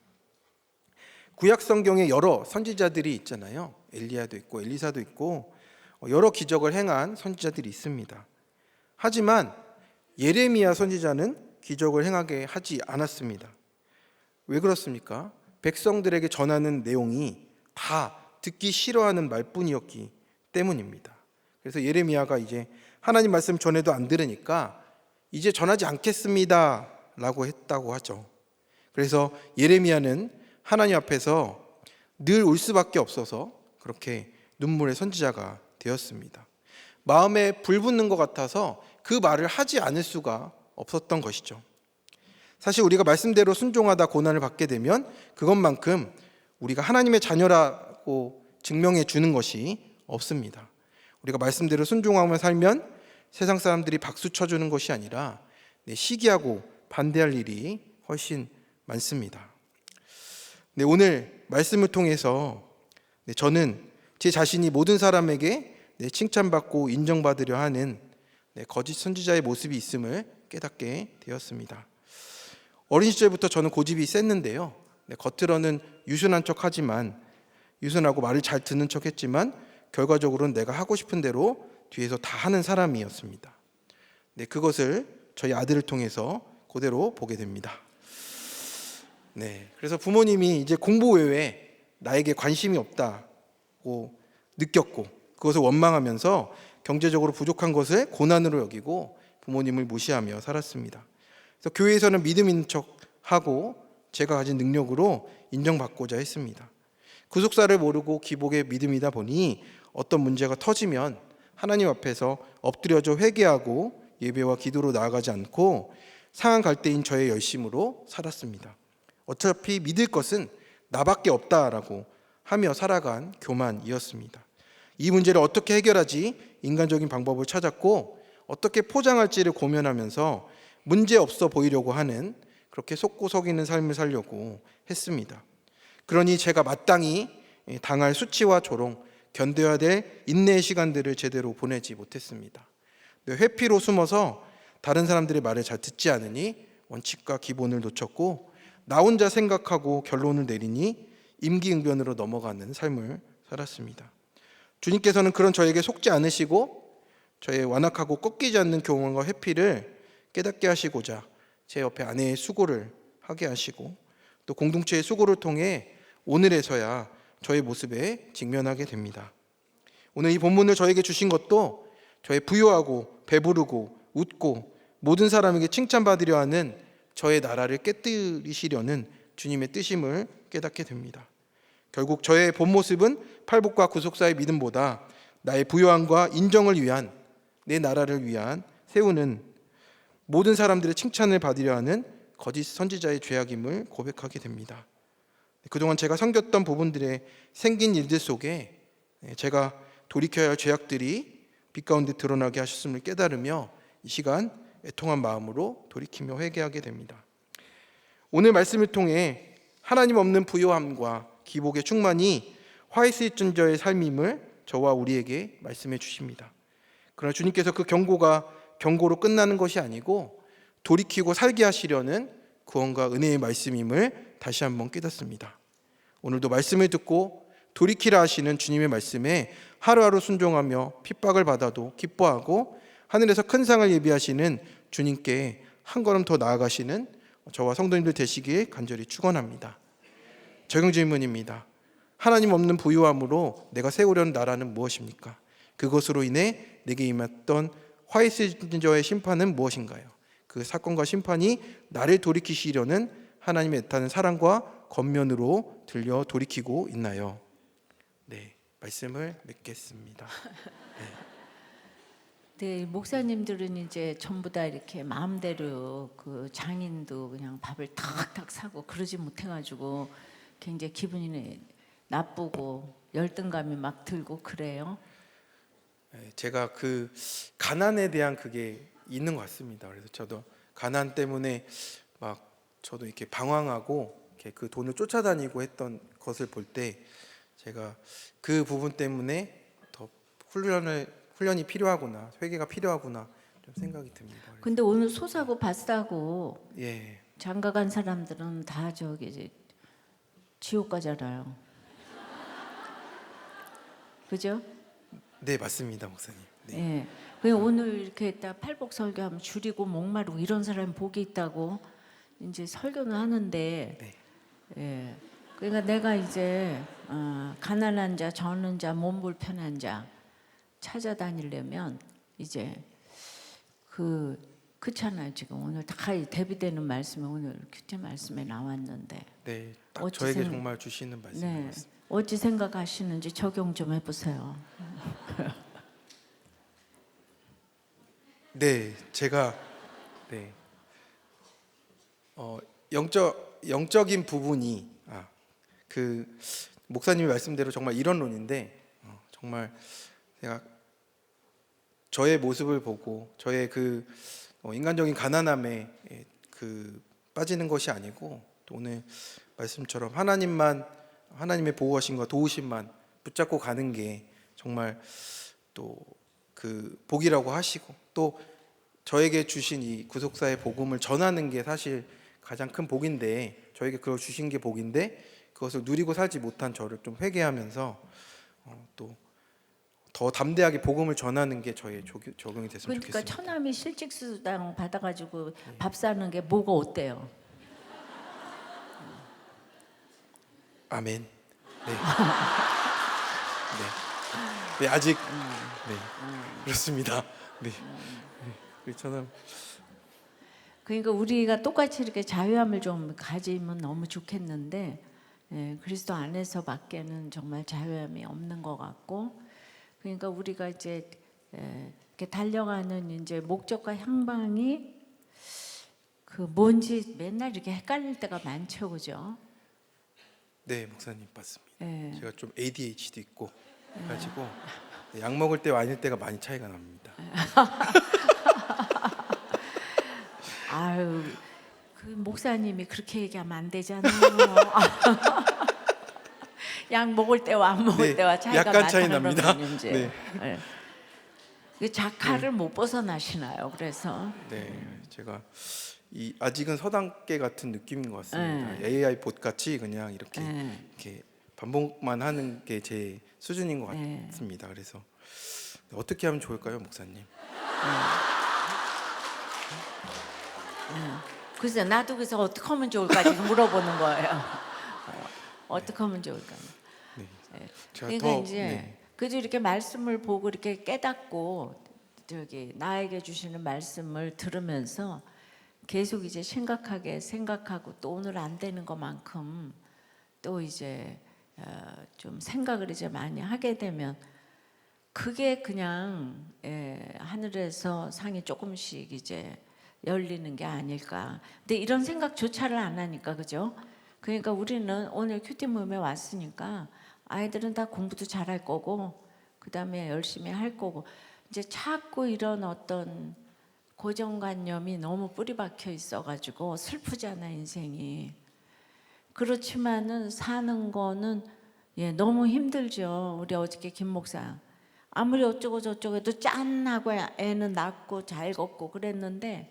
구약 성경에 여러 선지자들이 있잖아요. 엘리야도 있고 엘리사도 있고 여러 기적을 행한 선지자들이 있습니다. 하지만 예레미야 선지자는 기적을 행하게 하지 않았습니다. 왜 그렇습니까? 백성들에게 전하는 내용이 다 듣기 싫어하는 말뿐이었기 때문입니다. 그래서 예레미야가 이제 하나님 말씀 전해도 안 들으니까 이제 전하지 않겠습니다 라고 했다고 하죠. 그래서 예레미야는 하나님 앞에서 늘 울 수밖에 없어서 그렇게 눈물의 선지자가 되었습니다. 마음에 불 붙는 것 같아서 그 말을 하지 않을 수가 없었던 것이죠. 사실 우리가 말씀대로 순종하다 고난을 받게 되면 그것만큼 우리가 하나님의 자녀라고 증명해 주는 것이 없습니다. 우리가 말씀대로 순종하며 살면 세상 사람들이 박수 쳐주는 것이 아니라 시기하고 반대할 일이 훨씬 많습니다. 오늘 말씀을 통해서 저는 제 자신이 모든 사람에게 칭찬받고 인정받으려 하는 거짓 선지자의 모습이 있음을 깨닫게 되었습니다. 어린 시절부터 저는 고집이 셌는데요. 겉으로는 유순한 척하지만 유순하고 말을 잘 듣는 척했지만 결과적으로는 내가 하고 싶은 대로 뒤에서 다 하는 사람이었습니다. 그것을 저희 아들을 통해서 그대로 보게 됩니다. 그래서 부모님이 이제 공부 외에 나에게 관심이 없다고 느꼈고 그것을 원망하면서 경제적으로 부족한 것을 고난으로 여기고 부모님을 무시하며 살았습니다. 그래서 교회에서는 믿음 있는 척하고 제가 가진 능력으로 인정받고자 했습니다. 구속사를 모르고 기복의 믿음이다 보니 어떤 문제가 터지면 하나님 앞에서 엎드려져 회개하고 예배와 기도로 나아가지 않고 상한 갈대인 저의 열심으로 살았습니다. 어차피 믿을 것은 나밖에 없다라고 하며 살아간 교만이었습니다. 이 문제를 어떻게 해결하지 인간적인 방법을 찾았고 어떻게 포장할지를 고민하면서 문제 없어 보이려고 하는 그렇게 속고 속이는 삶을 살려고 했습니다. 그러니 제가 마땅히 당할 수치와 조롱, 견뎌야 될 인내의 시간들을 제대로 보내지 못했습니다. 회피로 숨어서 다른 사람들의 말을 잘 듣지 않으니 원칙과 기본을 놓쳤고 나 혼자 생각하고 결론을 내리니 임기응변으로 넘어가는 삶을 살았습니다. 주님께서는 그런 저에게 속지 않으시고 저의 완악하고 꺾이지 않는 교만과 회피를 깨닫게 하시고자 제 옆에 아내의 수고를 하게 하시고 또 공동체의 수고를 통해 오늘에서야 저의 모습에 직면하게 됩니다. 오늘 이 본문을 저에게 주신 것도 저의 부유하고 배부르고 웃고 모든 사람에게 칭찬받으려 하는 저의 나라를 깨뜨리시려는 주님의 뜻임을 깨닫게 됩니다. 결국 저의 본 모습은 팔복과 구속사의 믿음보다 나의 부요함과 인정을 위한 내 나라를 위한 세우는 모든 사람들의 칭찬을 받으려 하는 거짓 선지자의 죄악임을 고백하게 됩니다. 그동안 제가 섬겼던 부분들에 생긴 일들 속에 제가 돌이켜야 할 죄악들이 빛 가운데 드러나게 하셨음을 깨달으며 이 시간 애통한 마음으로 돌이키며 회개하게 됩니다. 오늘 말씀을 통해 하나님 없는 부요함과 기복의 충만이 화이스전저의 삶임을 저와 우리에게 말씀해 주십니다. 그러나 주님께서 그 경고가 경고로 끝나는 것이 아니고 돌이키고 살게 하시려는 구원과 은혜의 말씀임을 다시 한번 깨닫습니다. 오늘도 말씀을 듣고 돌이키라 하시는 주님의 말씀에 하루하루 순종하며 핍박을 받아도 기뻐하고 하늘에서 큰 상을 예비하시는 주님께 한 걸음 더 나아가시는 저와 성도님들 되시길 간절히 축원합니다. 적용 질문입니다. 하나님 없는 부요함으로 내가 세우려는 나라는 무엇입니까? 그것으로 인해 내게 임했던 화이스전저의 심판은 무엇인가요? 그 사건과 심판이 나를 돌이키시려는 하나님의 애타는 사랑과 권면으로 들려 돌이키고 있나요? 네, 말씀을 맺겠습니다. 네, 목사님들은 이제 전부 다 이렇게 마음대로 그 장인도 그냥 밥을 탁탁 사고 그러지 못해가지고 굉장히 기분이 나쁘고 열등감이 막 들고 그래요. 제가 그 가난에 대한 그게 있는 것 같습니다. 그래서 저도 가난 때문에 막 저도 이렇게 방황하고 이렇게 그 돈을 쫓아다니고 했던 것을 볼 때 제가 그 부분 때문에 더 훈련이 필요하구나, 회개가 필요하구나 좀 생각이 듭니다. 그래서 근데 오늘 소사고 밭사고 예, 장가 간 사람들은 다 저기 이제 지옥 가잖아요. 그죠? 네 맞습니다, 목사님. 네. 예. 그냥 오늘 이렇게 딱 팔복 설교하면 줄이고 목마르고 이런 사람이 복이 있다고 이제 설교는 하는데, 네. 예. 그러니까 내가 이제 가난한 자, 저는 자, 몸 불편한 자 찾아다니려면 이제 그렇잖아요. 지금 오늘 다 대비되는 말씀이 오늘 큐티 말씀에 나왔는데, 네, 딱 어찌 저에게 생- 정말 주시는 말씀인 것 네, 같습니다. 어찌 생각하시는지 적용 좀 해보세요. 네, 제가 네, 영적인 부분이 그 목사님의 말씀대로 정말 이런론인데 정말 제가 저의 모습을 보고 저의 그 인간적인 가난함에 그 빠지는 것이 아니고 또 오늘 말씀처럼 하나님의 보호하심과 도우심만 붙잡고 가는 게 정말 또 그 복이라고 하시고 또 저에게 주신 이 구속사의 복음을 전하는 게 사실 가장 큰 복인데 저에게 그걸 주신 게 복인데 그것을 누리고 살지 못한 저를 좀 회개하면서 또 더 담대하게 복음을 전하는 게 저의 적용이 됐으면 그러니까 좋겠습니다. 처남이 실직수당 받아가지고 밥 사는 게 뭐가 어때요? 아멘. 네. 네. 네 아직 네 그렇습니다. 네. 그렇잖아요. 그러니까 우리가 똑같이 이렇게 자유함을 좀 가지면 너무 좋겠는데, 예, 그리스도 안에서밖에는 정말 자유함이 없는 것 같고, 그러니까 우리가 이제 이렇게 달려가는 이제 목적과 향방이 그 뭔지 맨날 이렇게 헷갈릴 때가 많죠, 그죠? 네 목사님 맞습니다. 예. 제가 좀 ADHD 있고 가지고 약 먹을 때와 아닐 때가 많이 차이가 납니다. 아유, 그 목사님이 그렇게 얘기하면 안 되잖아요. 약 먹을 때와 안 먹을 네, 때와 차이가 약간 차이 많다는 납니다. 건 이제. 네. 예. 그 작화를 못 벗어나시나요? 그래서 네, 제가 아직은 서당계 같은 느낌인 것 같습니다. AI 봇 같이 그냥 이렇게 반복만 하는 게 제 수준인 것 같습니다. 그래서 어떻게 하면 좋을까요, 목사님? 글쎄 나도 그래서 어떻게 하면 좋을까 지금 물어보는 거예요. 어떻게 하면 좋을까? 네, 제가 그러니까 더 이제 그래도 이렇게 말씀을 보고 이렇게 깨닫고 저기 나에게 주시는 말씀을 들으면서 계속 이제 심각하게 생각하고 또 오늘 안 되는 것만큼 또 이제 좀 생각을 이제 많이 하게 되면 그게 그냥 하늘에서 상이 조금씩 이제 열리는 게 아닐까. 근데 이런 생각조차를 안 하니까 그죠? 그러니까 우리는 오늘 큐티 모임에 왔으니까 아이들은 다 공부도 잘할 거고 그다음에 열심히 할 거고 이제 자꾸 이런 어떤 고정관념이 너무 뿌리 박혀 있어가지고 슬프잖아 인생이. 그렇지만은 사는 거는 너무 힘들죠. 우리 어저께 김 목사 아무리 어쩌고 저쩌고 해도 짠하고 애는 낳고 잘 걷고 그랬는데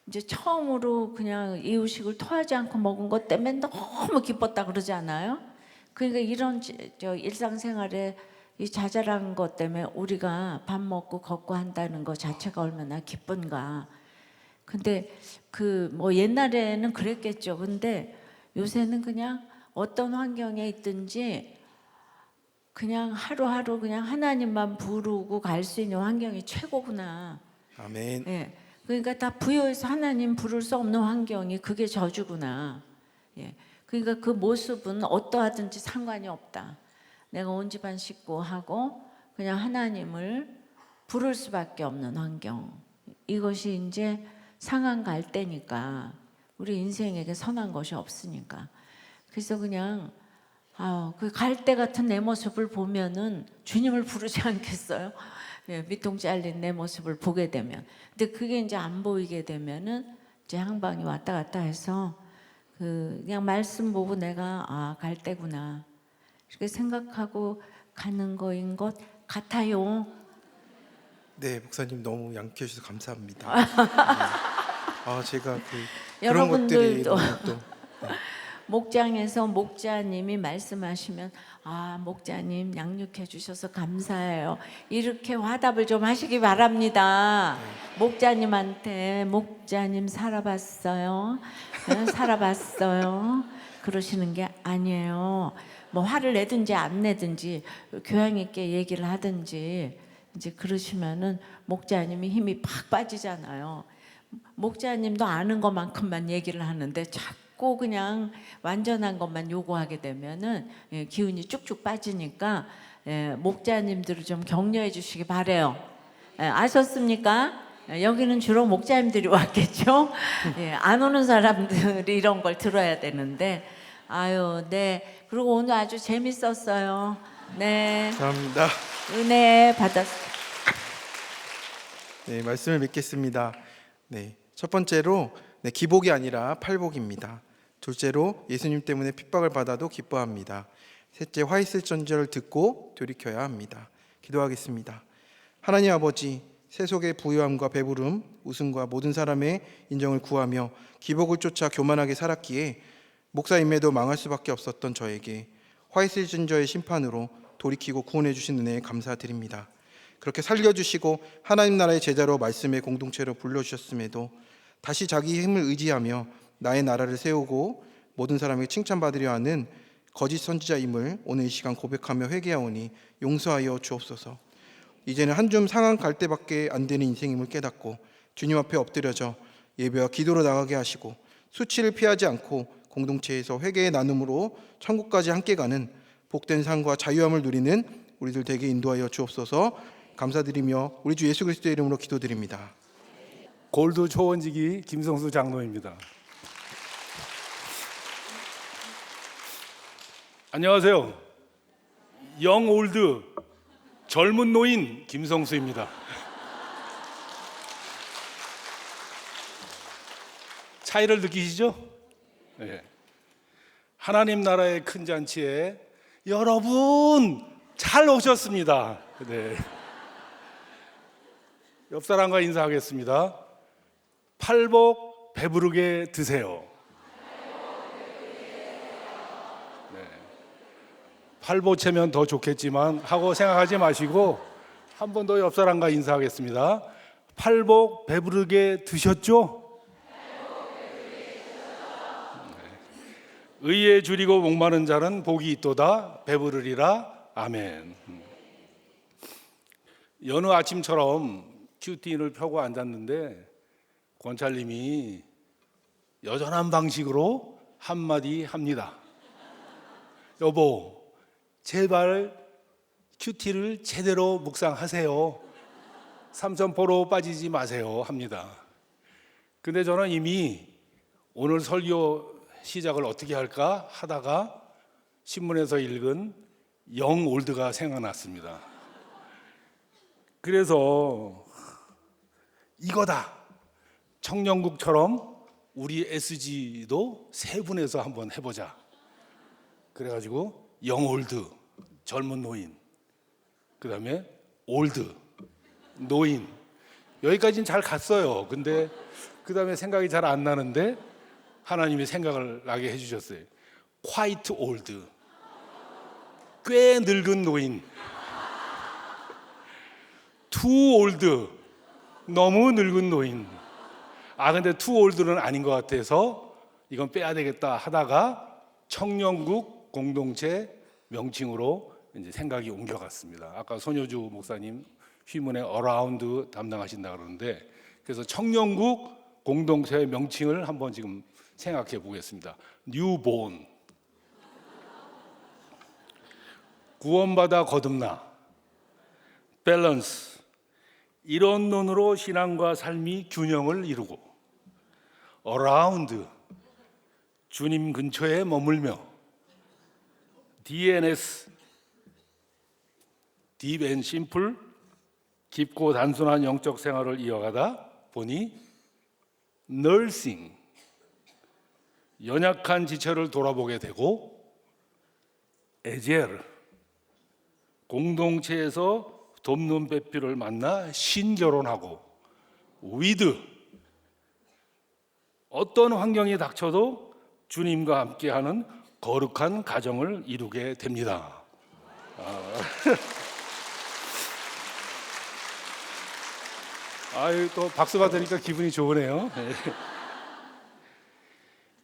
이제 처음으로 그냥 이유식을 토하지 않고 먹은 것 때문에 너무 기뻤다 그러지 않아요? 그러니까 이런 저 일상생활에 이 자잘한 것 때문에 우리가 밥 먹고 걷고 한다는 것 자체가 얼마나 기쁜가. 근데 그 뭐 옛날에는 그랬겠죠. 근데 요새는 그냥 어떤 환경에 있든지 그냥 하루하루 그냥 하나님만 부르고 갈 수 있는 환경이 최고구나. 아멘. 그러니까 다 부여해서 하나님 부를 수 없는 환경이 그게 저주구나. 그러니까 그 모습은 어떠하든지 상관이 없다. 내가 온 집안 식구하고 그냥 하나님을 부를 수밖에 없는 환경. 이것이 이제 상한 갈 때니까 우리 인생에게 선한 것이 없으니까. 그래서 그냥 그 갈대 같은 내 모습을 보면은 주님을 부르지 않겠어요? 밑동 잘린 내 모습을 보게 되면. 근데 그게 이제 안 보이게 되면은 이제 향방이 왔다 갔다 해서 그냥 말씀 보고 내가 갈대구나 이렇게 생각하고 가는 거인 것 같아요. 네, 목사님 너무 양해해 주셔서 감사합니다. 네. 제가 그런 것들이 여러분들도 너무 또 목장에서 목자님이 말씀하시면 목자님 양육해 주셔서 감사해요. 이렇게 화답을 좀 하시기 바랍니다. 목자님한테 목자님 살아봤어요. 살아봤어요. 그러시는 게 아니에요. 뭐 화를 내든지 안 내든지 교양 있게 얘기를 하든지 이제 그러시면은 목자님이 힘이 팍 빠지잖아요. 목자님도 아는 것만큼만 얘기를 하는데 자꾸 그냥 완전한 것만 요구하게 되면은 기운이 쭉쭉 빠지니까 목자님들을 좀 격려해 주시기 바래요. 아셨습니까? 여기는 주로 목자님들이 왔겠죠. 안 오는 사람들이 이런 걸 들어야 되는데 네. 그리고 오늘 아주 재밌었어요. 네. 감사합니다. 은혜 받았어요. 네, 말씀을 맺겠습니다. 네, 첫 번째로 기복이 아니라 팔복입니다. 둘째로 예수님 때문에 핍박을 받아도 기뻐합니다. 셋째, 화 있을 전제를 듣고 돌이켜야 합니다. 기도하겠습니다. 하나님 아버지, 세속의 부유함과 배부름, 웃음과 모든 사람의 인정을 구하며 기복을 쫓아 교만하게 살았기에 목사임에도 망할 수밖에 없었던 저에게 화 있을 전제의 심판으로 돌이키고 구원해 주신 은혜에 감사드립니다. 그렇게 살려주시고 하나님 나라의 제자로 말씀의 공동체로 불러주셨음에도 다시 자기 힘을 의지하며 나의 나라를 세우고 모든 사람에게 칭찬받으려 하는 거짓 선지자임을 오늘 이 시간 고백하며 회개하오니 용서하여 주옵소서. 이제는 한 줌 상한 갈 때밖에 안 되는 인생임을 깨닫고 주님 앞에 엎드려져 예배와 기도로 나가게 하시고 수치를 피하지 않고 공동체에서 회개의 나눔으로 천국까지 함께 가는 복된 삶과 자유함을 누리는 우리들 되게 인도하여 주옵소서. 감사드리며 우리 주 예수 그리스도의 이름으로 기도드립니다. 골드 초원지기 김성수 장로입니다. 안녕하세요. 영 올드 젊은 노인 김성수입니다. 차이를 느끼시죠? 네. 하나님 나라의 큰 잔치에 여러분 잘 오셨습니다. 네. 옆 사람과 인사하겠습니다. 팔복 배부르게 드세요. 네. 팔보채면 더 좋겠지만 하고 생각하지 마시고 한 번 더 옆 사람과 인사하겠습니다. 팔복 배부르게 드셨죠? 의에 줄이고 목마른 자는 복이 있도다 배부르리라. 아멘. 여느 아침처럼 큐티인을 펴고 앉았는데 권찰님이 여전한 방식으로 한마디 합니다. 여보, 제발 큐티를 제대로 묵상하세요. 삼천포로 빠지지 마세요 합니다. 근데 저는 이미 오늘 설교 시작을 어떻게 할까 하다가 신문에서 읽은 영 올드가 생각났습니다. 그래서 이거다. 청년국처럼 우리 SG도 세 분에서 한번 해보자. 그래가지고 영올드, 젊은 노인, 그 다음에 올드, 노인. 여기까지는 잘 갔어요. 근데 그 다음에 생각이 잘 안 나는데 하나님이 생각을 나게 해주셨어요. quite old, 꽤 늙은 노인. too old, 너무 늙은 노인. 근데 too old는 아닌 것 같아서 이건 빼야 되겠다 하다가 청년국 공동체 명칭으로 이제 생각이 옮겨갔습니다. 아까 손효주 목사님 휘문의 어라운드 담당하신다 그러는데, 그래서 청년국 공동체 명칭을 한번 지금 생각해 보겠습니다. 뉴본, 구원받아 거듭나, 밸런스, 이런 논으로 신앙과 삶이 균형을 이루고, 어라운드, 주님 근처에 머물며, DNS, 딥 앤 심플, 깊고 단순한 영적 생활을 이어가다 보니 널싱, 연약한 지체를 돌아보게 되고, 에젤, 공동체에서 돕는 배필을 만나 신결혼하고, 위드, 어떤 환경이 닥쳐도 주님과 함께하는 거룩한 가정을 이루게 됩니다. 또 박수 받으니까 기분이 좋으네요.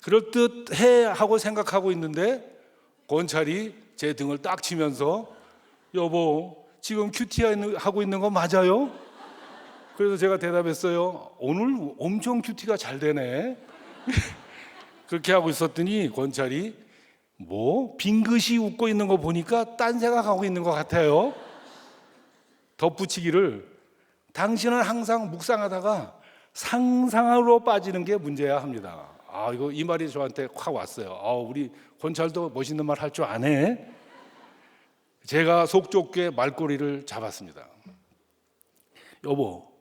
그럴듯해 하고 생각하고 있는데 권찰이 제 등을 딱 치면서 여보, 지금 큐티 하고 있는 거 맞아요? 그래서 제가 대답했어요. 오늘 엄청 큐티가 잘 되네. 그렇게 하고 있었더니 권찰이 빙긋이 웃고 있는 거 보니까 딴 생각하고 있는 것 같아요. 덧붙이기를, 당신은 항상 묵상하다가 상상으로 빠지는 게 문제야 합니다. 이 말이 저한테 확 왔어요. 우리 권찰도 멋있는 말 할 줄 아네. 제가 속 좁게 말꼬리를 잡았습니다. 여보,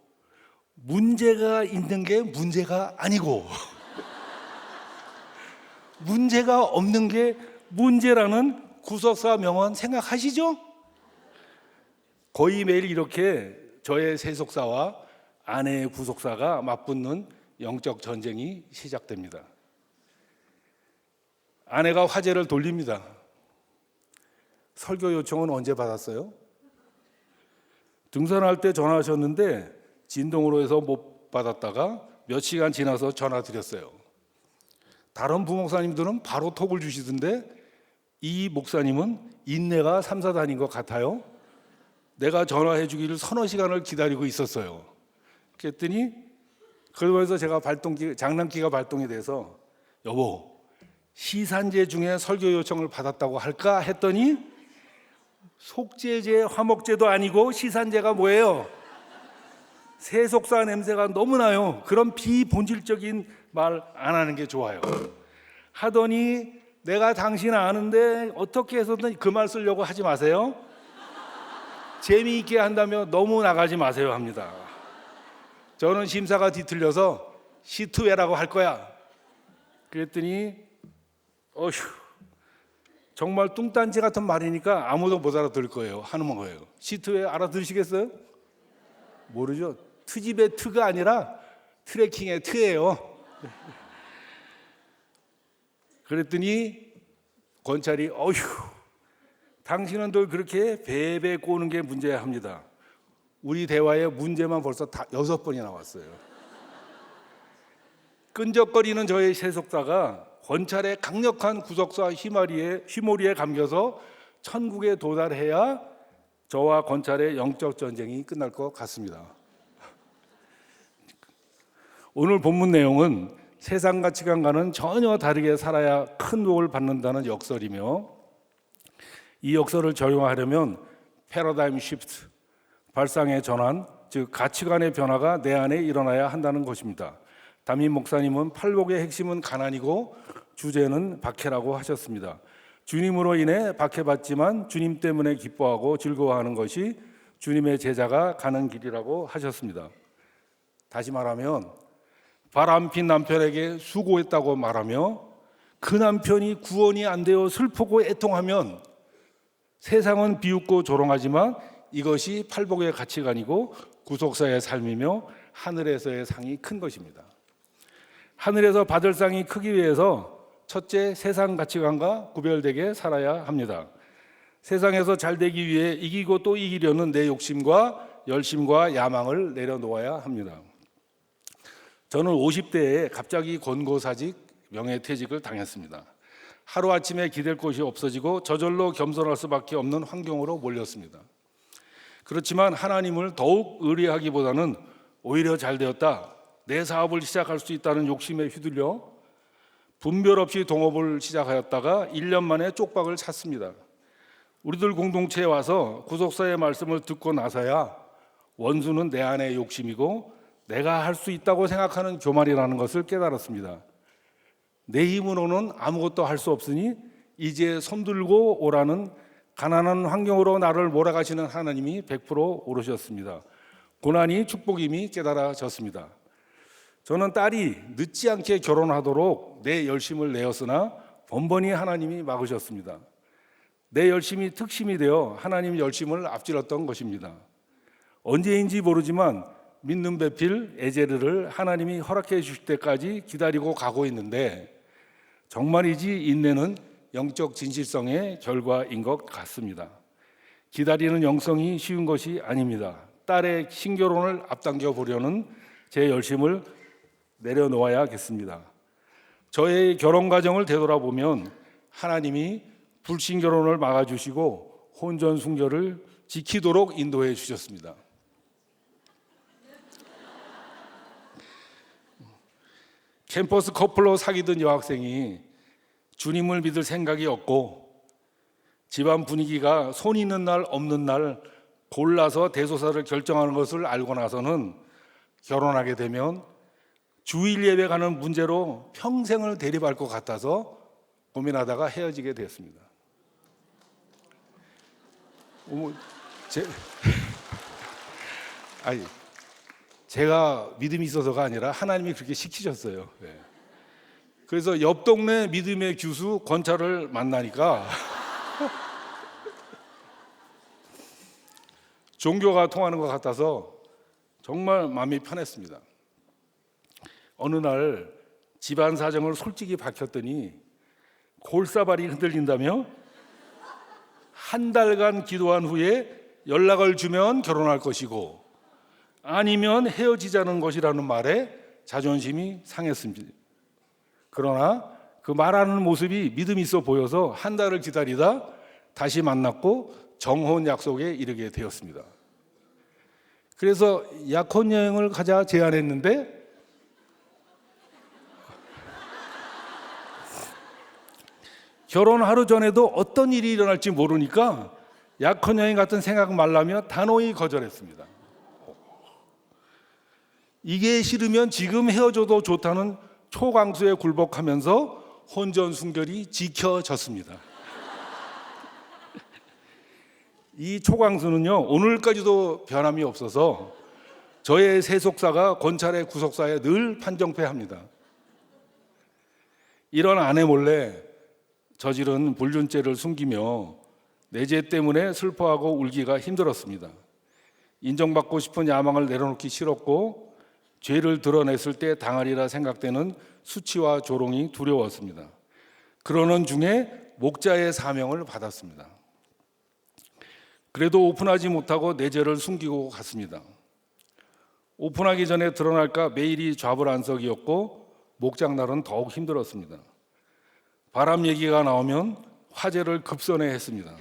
문제가 있는 게 문제가 아니고 문제가 없는 게 문제라는 구속사 명언 생각하시죠? 거의 매일 이렇게 저의 세속사와 아내의 구속사가 맞붙는 영적 전쟁이 시작됩니다. 아내가 화제를 돌립니다. 설교 요청은 언제 받았어요? 등산할 때 전화하셨는데 진동으로 해서 못 받았다가 몇 시간 지나서 전화 드렸어요. 다른 부목사님들은 바로 톡을 주시던데 이 목사님은 인내가 삼사단인 것 같아요. 내가 전화해 주기를 서너 시간을 기다리고 있었어요. 그랬더니 그러면서 제가 장난기가 발동이 돼서 여보, 시산제 중에 설교 요청을 받았다고 할까 했더니 속죄제, 화목제도 아니고 시산제가 뭐예요? 세속사 냄새가 너무 나요. 그런 비본질적인 말 안 하는 게 좋아요. 하더니 내가 당신 아는데 어떻게 해서든 그 말 쓰려고 하지 마세요. 재미있게 한다며 너무 나가지 마세요 합니다. 저는 심사가 뒤틀려서 시트웨라고 할 거야. 그랬더니 정말 뚱딴지 같은 말이니까 아무도 못 알아들을 거예요. 하는 거예요. 시트웨 알아들으시겠어요? 모르죠. 트집의 트가 아니라 트레킹의 트예요. 그랬더니 권찰이 당신은 늘 그렇게 베베 꼬는 게 문제야 합니다. 우리 대화에 문제만 벌써 6번이 나왔어요. 끈적거리는 저의 세속사가 권찰의 강력한 구속사 휘몰이에 감겨서 천국에 도달해야 저와 권찰의 영적 전쟁이 끝날 것 같습니다. 오늘 본문 내용은 세상 가치관과는 전혀 다르게 살아야 큰 복을 받는다는 역설이며, 이 역설을 적용하려면 패러다임 시프트, 발상의 전환, 즉 가치관의 변화가 내 안에 일어나야 한다는 것입니다. 담임 목사님은 팔복의 핵심은 가난이고 주제는 박해라고 하셨습니다. 주님으로 인해 박해받지만 주님 때문에 기뻐하고 즐거워하는 것이 주님의 제자가 가는 길이라고 하셨습니다. 다시 말하면 바람핀 남편에게 수고했다고 말하며 그 남편이 구원이 안 되어 슬프고 애통하면 세상은 비웃고 조롱하지만 이것이 팔복의 가치관이고 구속사의 삶이며 하늘에서의 상이 큰 것입니다. 하늘에서 받을 상이 크기 위해서 첫째, 세상 가치관과 구별되게 살아야 합니다. 세상에서 잘 되기 위해 이기고 또 이기려는 내 욕심과 열심과 야망을 내려놓아야 합니다. 저는 50대에 갑자기 권고사직 명예퇴직을 당했습니다. 하루아침에 기댈 곳이 없어지고 저절로 겸손할 수밖에 없는 환경으로 몰렸습니다. 그렇지만 하나님을 더욱 의뢰하기보다는 오히려 잘 되었다, 내 사업을 시작할 수 있다는 욕심에 휘둘려 분별 없이 동업을 시작하였다가 1년 만에 쪽박을 찼습니다. 우리들 공동체에 와서 구속사의 말씀을 듣고 나서야 원수는 내 안의 욕심이고 내가 할 수 있다고 생각하는 교만이라는 것을 깨달았습니다. 내 힘으로는 아무것도 할 수 없으니 이제 손들고 오라는 가난한 환경으로 나를 몰아가시는 하나님이 100% 오르셨습니다. 고난이 축복임이 깨달아졌습니다. 저는 딸이 늦지 않게 결혼하도록 내 열심을 내었으나 번번이 하나님이 막으셨습니다. 내 열심이 특심이 되어 하나님 열심을 앞질렀던 것입니다. 언제인지 모르지만 믿는 배필 에제르를 하나님이 허락해 주실 때까지 기다리고 가고 있는데 정말이지 인내는 영적 진실성의 결과인 것 같습니다. 기다리는 영성이 쉬운 것이 아닙니다. 딸의 신결혼을 앞당겨 보려는 제 열심을 내려놓아야겠습니다. 저의 결혼 과정을 되돌아보면 하나님이 불신결혼을 막아주시고 혼전 순결을 지키도록 인도해 주셨습니다. 캠퍼스 커플로 사귀던 여학생이 주님을 믿을 생각이 없고 집안 분위기가 손 있는 날 없는 날 골라서 대소사를 결정하는 것을 알고 나서는 결혼하게 되면 주일 예배 가는 문제로 평생을 대립할 것 같아서 고민하다가 헤어지게 됐습니다. 제가 믿음이 있어서가 아니라 하나님이 그렇게 시키셨어요. 네. 그래서 옆 동네 믿음의 교수 권찰을 만나니까 종교가 통하는 것 같아서 정말 마음이 편했습니다. 어느 날 집안 사정을 솔직히 밝혔더니 골사발이 흔들린다며 한 달간 기도한 후에 연락을 주면 결혼할 것이고 아니면 헤어지자는 것이라는 말에 자존심이 상했습니다. 그러나 그 말하는 모습이 믿음이 있어 보여서 한 달을 기다리다 다시 만났고 정혼 약속에 이르게 되었습니다. 그래서 약혼 여행을 가자 제안했는데 결혼 하루 전에도 어떤 일이 일어날지 모르니까 약혼 여행 같은 생각 말라며 단호히 거절했습니다. 이게 싫으면 지금 헤어져도 좋다는 초강수에 굴복하면서 혼전 순결이 지켜졌습니다. 이 초강수는요 오늘까지도 변함이 없어서 저의 세속사가 권찰의 구속사에 늘 판정패합니다. 이런 아내 몰래 저지른 불륜죄를 숨기며 내 죄 때문에 슬퍼하고 울기가 힘들었습니다. 인정받고 싶은 야망을 내려놓기 싫었고 죄를 드러냈을 때 당하리라 생각되는 수치와 조롱이 두려웠습니다. 그러는 중에 목자의 사명을 받았습니다. 그래도 오픈하지 못하고 내 죄를 숨기고 갔습니다. 오픈하기 전에 드러날까 매일이 좌불안석이었고 목장날은 더욱 힘들었습니다. 바람 얘기가 나오면 화제를 급선회했습니다.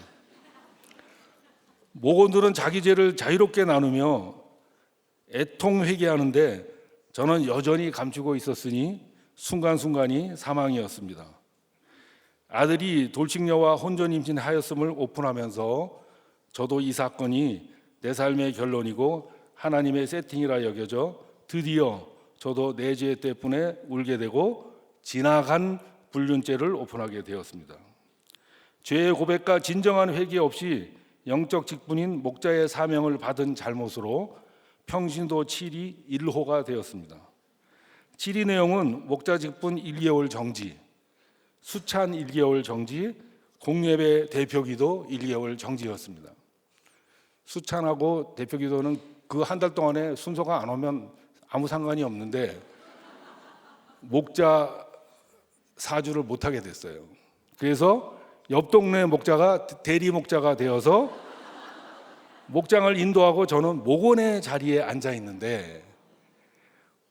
목원들은 자기 죄를 자유롭게 나누며 애통 회개하는데 저는 여전히 감추고 있었으니 순간순간이 사망이었습니다. 아들이 돌직녀와 혼전 임신하였음을 오픈하면서 저도 이 사건이 내 삶의 결론이고 하나님의 세팅이라 여겨져 드디어 저도 내 죄 때문에 울게 되고 지나간 불륜죄를 오픈하게 되었습니다. 죄의 고백과 진정한 회개 없이 영적 직분인 목자의 사명을 받은 잘못으로 평신도 7위 1호가 되었습니다. 7위 내용은 목자 직분 1개월 정지, 수찬 1개월 정지, 공예배 대표기도 1개월 정지였습니다. 수찬하고 대표기도는 그 한 달 동안에 순서가 안 오면 아무 상관이 없는데 목자 사주를 못하게 됐어요. 그래서 옆 동네 목자가 대리 목자가 되어서 목장을 인도하고 저는 목원의 자리에 앉아 있는데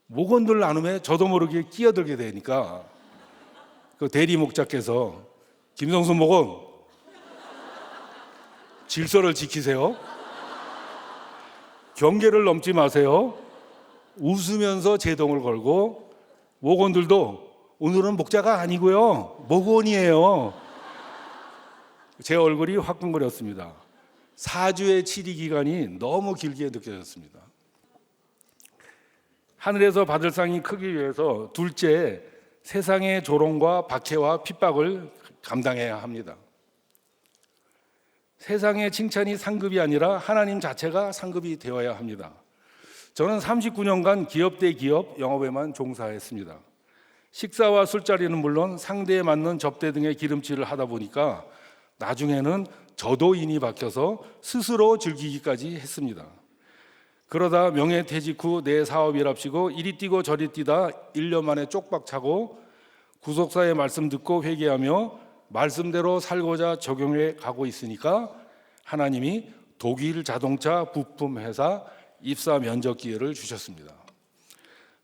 목원들 나눔에 저도 모르게 끼어들게 되니까 그 대리 목자께서 김성수 목원 질서를 지키세요. 경계를 넘지 마세요. 웃으면서 제동을 걸고 목원들도 오늘은 목자가 아니고요. 목원이에요. 제 얼굴이 화끈거렸습니다. 4주의 치리 기간이 너무 길게 느껴졌습니다. 하늘에서 받을 상이 크기 위해서 둘째, 세상의 조롱과 박해와 핍박을 감당해야 합니다. 세상의 칭찬이 상급이 아니라 하나님 자체가 상급이 되어야 합니다. 저는 39년간 기업 대 기업 영업에만 종사했습니다. 식사와 술자리는 물론 상대에 맞는 접대 등의 기름칠을 하다 보니까 나중에는 저도 인이 박혀서 스스로 즐기기까지 했습니다. 그러다 명예퇴직 후 내 사업이랍시고 이리 뛰고 저리 뛰다 1년 만에 쪽박 차고 구속사의 말씀 듣고 회개하며 말씀대로 살고자 적용해 가고 있으니까 하나님이 독일 자동차 부품 회사 입사 면접 기회를 주셨습니다.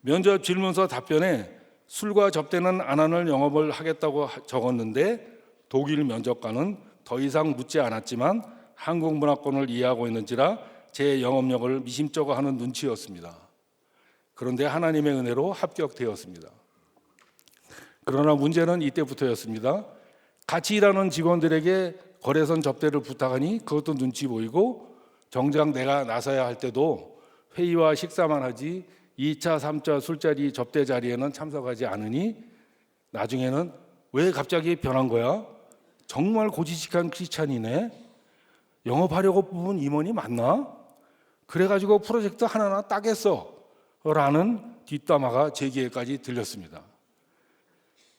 면접 질문서 답변에 술과 접대는 안 하는 영업을 하겠다고 적었는데 독일 면접관은 더 이상 묻지 않았지만 한국 문화권을 이해하고 있는지라 제 영업력을 미심쩍어 하는 눈치였습니다. 그런데 하나님의 은혜로 합격되었습니다. 그러나 문제는 이때부터였습니다. 같이 일하는 직원들에게 거래선 접대를 부탁하니 그것도 눈치 보이고 정작 내가 나서야 할 때도 회의와 식사만 하지 2차, 3차 술자리 접대 자리에는 참석하지 않으니 나중에는 왜 갑자기 변한 거야? 정말 고지식한 크리스찬이네. 영업하려고 뽑은 임원이 맞나? 그래가지고 프로젝트 하나하나 따겠어 라는 뒷담화가 제 귀에까지 들렸습니다.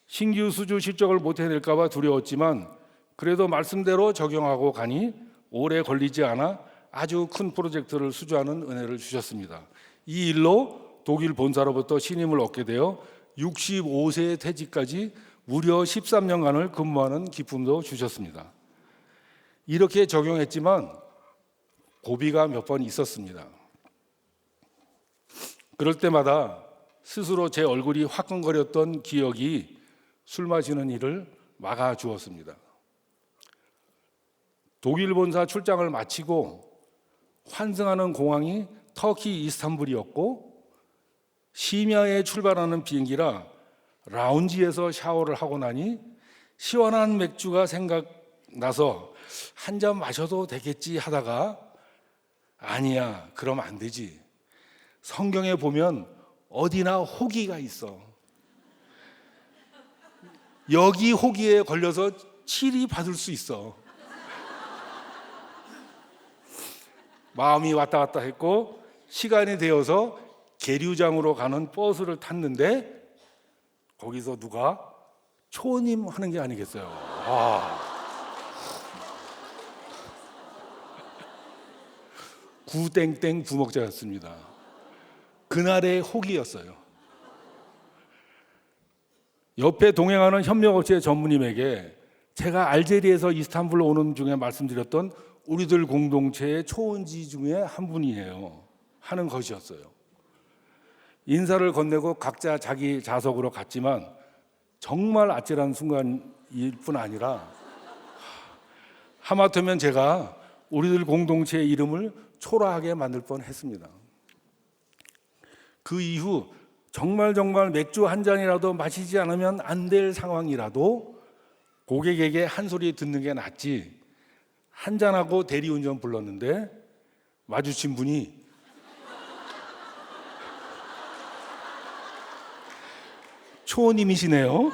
신규 수주 실적을 못 해낼까 봐 두려웠지만 그래도 말씀대로 적용하고 가니 오래 걸리지 않아 아주 큰 프로젝트를 수주하는 은혜를 주셨습니다. 이 일로 독일 본사로부터 신임을 얻게 되어 65세 퇴직까지 무려 13년간을 근무하는 기쁨도 주셨습니다. 이렇게 적용했지만 고비가 몇 번 있었습니다. 그럴 때마다 스스로 제 얼굴이 화끈거렸던 기억이 술 마시는 일을 막아주었습니다. 독일 본사 출장을 마치고 환승하는 공항이 터키 이스탄불이었고 심야에 출발하는 비행기라 라운지에서 샤워를 하고 나니 시원한 맥주가 생각나서 한 잔 마셔도 되겠지 하다가 아니야, 그럼 안 되지. 성경에 보면 어디나 호기가 있어. 여기 호기에 걸려서 치리 받을 수 있어. 마음이 왔다 갔다 했고 시간이 되어서 계류장으로 가는 버스를 탔는데 거기서 누가 초님 하는 게 아니겠어요. 구땡땡 부목자였습니다. 그날의 호기였어요. 옆에 동행하는 협력업체 전무님에게 제가 알제리에서 이스탄불로 오는 중에 말씀드렸던 우리들 공동체의 초원지 중에 한 분이에요 하는 것이었어요. 인사를 건네고 각자 자기 좌석으로 갔지만 정말 아찔한 순간일 뿐 아니라 하마터면 제가 우리들 공동체의 이름을 초라하게 만들 뻔했습니다. 그 이후 정말 맥주 한 잔이라도 마시지 않으면 안 될 상황이라도 고객에게 한 소리 듣는 게 낫지 한 잔하고 대리운전 불렀는데 마주친 분이 초님이시네요.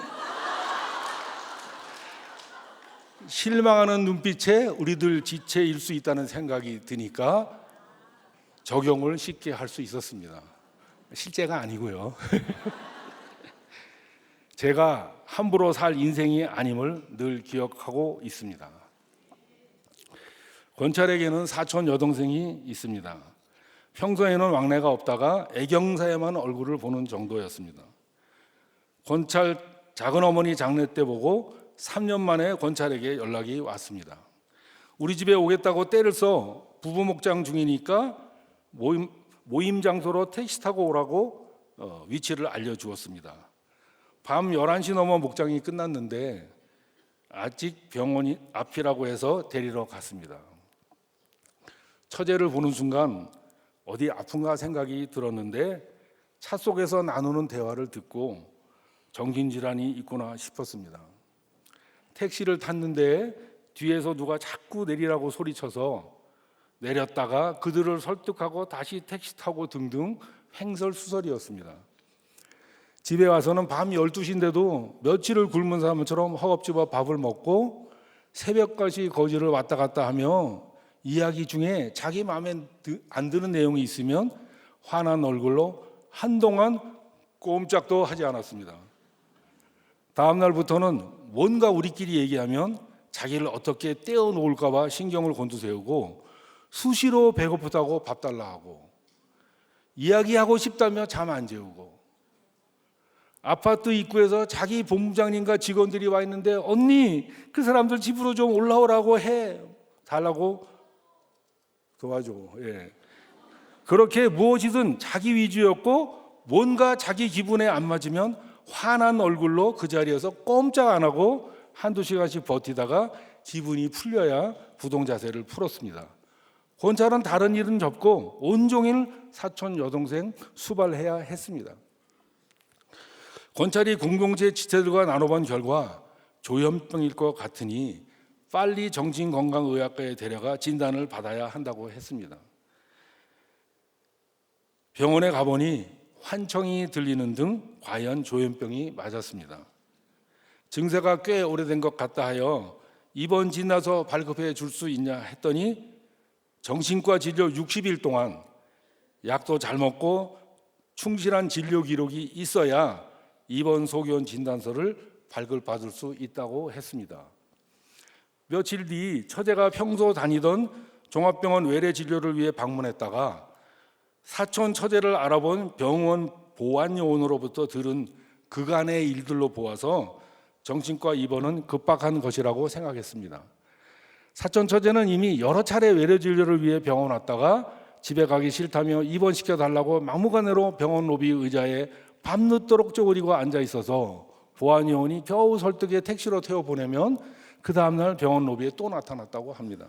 실망하는 눈빛에 우리들 지체일 수 있다는 생각이 드니까 적용을 쉽게 할 수 있었습니다. 실제가 아니고요. 제가 함부로 살 인생이 아님을 늘 기억하고 있습니다. 권찰에게는 사촌 여동생이 있습니다. 평소에는 왕래가 없다가 애경사에만 얼굴을 보는 정도였습니다. 권찰 작은 어머니 장례 때 보고 3년 만에 권찰에게 연락이 왔습니다. 우리 집에 오겠다고 때를 써 부부 목장 중이니까 모임 장소로 택시 타고 오라고 위치를 알려주었습니다. 밤 11시 넘어 목장이 끝났는데 아직 병원이 앞이라고 해서 데리러 갔습니다. 처제를 보는 순간 어디 아픈가 생각이 들었는데 차 속에서 나누는 대화를 듣고 정신질환이 있구나 싶었습니다. 택시를 탔는데 뒤에서 누가 자꾸 내리라고 소리쳐서 내렸다가 그들을 설득하고 다시 택시 타고 등등 횡설수설이었습니다. 집에 와서는 밤 12시인데도 며칠을 굶은 사람처럼 허겁지겁 밥을 먹고 새벽까지 거지를 왔다 갔다 하며 이야기 중에 자기 마음에 안 드는 내용이 있으면 환한 얼굴로 한동안 꼼짝도 하지 않았습니다. 다음 날부터는 뭔가 우리끼리 얘기하면 자기를 어떻게 떼어놓을까 봐 신경을 곤두세우고 수시로 배고프다고 밥 달라 하고 이야기하고 싶다며 잠 안 재우고 아파트 입구에서 자기 본부장님과 직원들이 와 있는데 언니 그 사람들 집으로 좀 올라오라고 해 달라고 도와줘. 그렇게 무엇이든 자기 위주였고 뭔가 자기 기분에 안 맞으면 환한 얼굴로 그 자리에서 꼼짝 안 하고 한두 시간씩 버티다가 기분이 풀려야 부동 자세를 풀었습니다. 권찰은 다른 일은 접고 온종일 사촌 여동생 수발해야 했습니다. 권찰이 공동체 지체들과 나눠본 결과 조현병일 것 같으니 빨리 정신건강의학과에 데려가 진단을 받아야 한다고 했습니다. 병원에 가보니 환청이 들리는 등 과연 조현병이 맞았습니다. 증세가 꽤 오래된 것 같다 하여 입원 지나서 발급해 줄 수 있냐 했더니 정신과 진료 60일 동안 약도 잘 먹고 충실한 진료 기록이 있어야 입원 소견 진단서를 발급받을 수 있다고 했습니다. 며칠 뒤 처제가 평소 다니던 종합병원 외래 진료를 위해 방문했다가 사촌 처제를 알아본 병원 보안요원으로부터 들은 그간의 일들로 보아서 정신과 입원은 급박한 것이라고 생각했습니다. 사촌 처제는 이미 여러 차례 외래 진료를 위해 병원 왔다가 집에 가기 싫다며 입원시켜 달라고 막무가내로 병원 로비 의자에 밤늦도록 쪼그리고 앉아 있어서 보안요원이 겨우 설득해 택시로 태워 보내면 그 다음날 병원 로비에 또 나타났다고 합니다.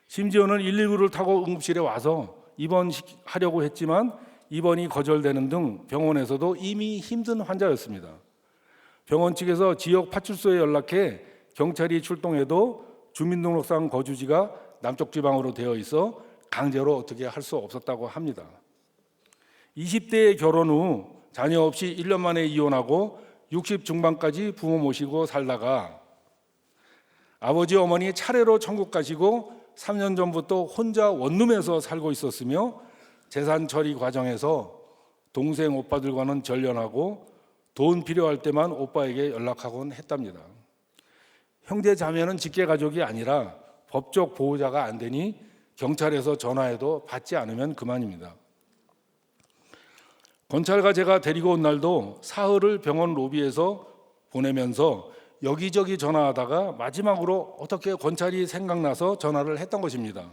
심지어는 119를 타고 응급실에 와서 입원하려고 했지만 입원이 거절되는 등 병원에서도 이미 힘든 환자였습니다. 병원 측에서 지역 파출소에 연락해 경찰이 출동해도 주민등록상 거주지가 남쪽 지방으로 되어 있어 강제로 어떻게 할 수 없었다고 합니다. 20대에 결혼 후 자녀 없이 1년 만에 이혼하고 60 중반까지 부모 모시고 살다가 아버지 어머니 차례로 천국 가시고 3년 전부터 혼자 원룸에서 살고 있었으며 재산 처리 과정에서 동생 오빠들과는 전련하고 돈 필요할 때만 오빠에게 연락하곤 했답니다. 형제 자매는 직계 가족이 아니라 법적 보호자가 안 되니 경찰에서 전화해도 받지 않으면 그만입니다. 권찰과 제가 데리고 온 날도 사흘을 병원 로비에서 보내면서 여기저기 전화하다가 마지막으로 어떻게 권찰이 생각나서 전화를 했던 것입니다.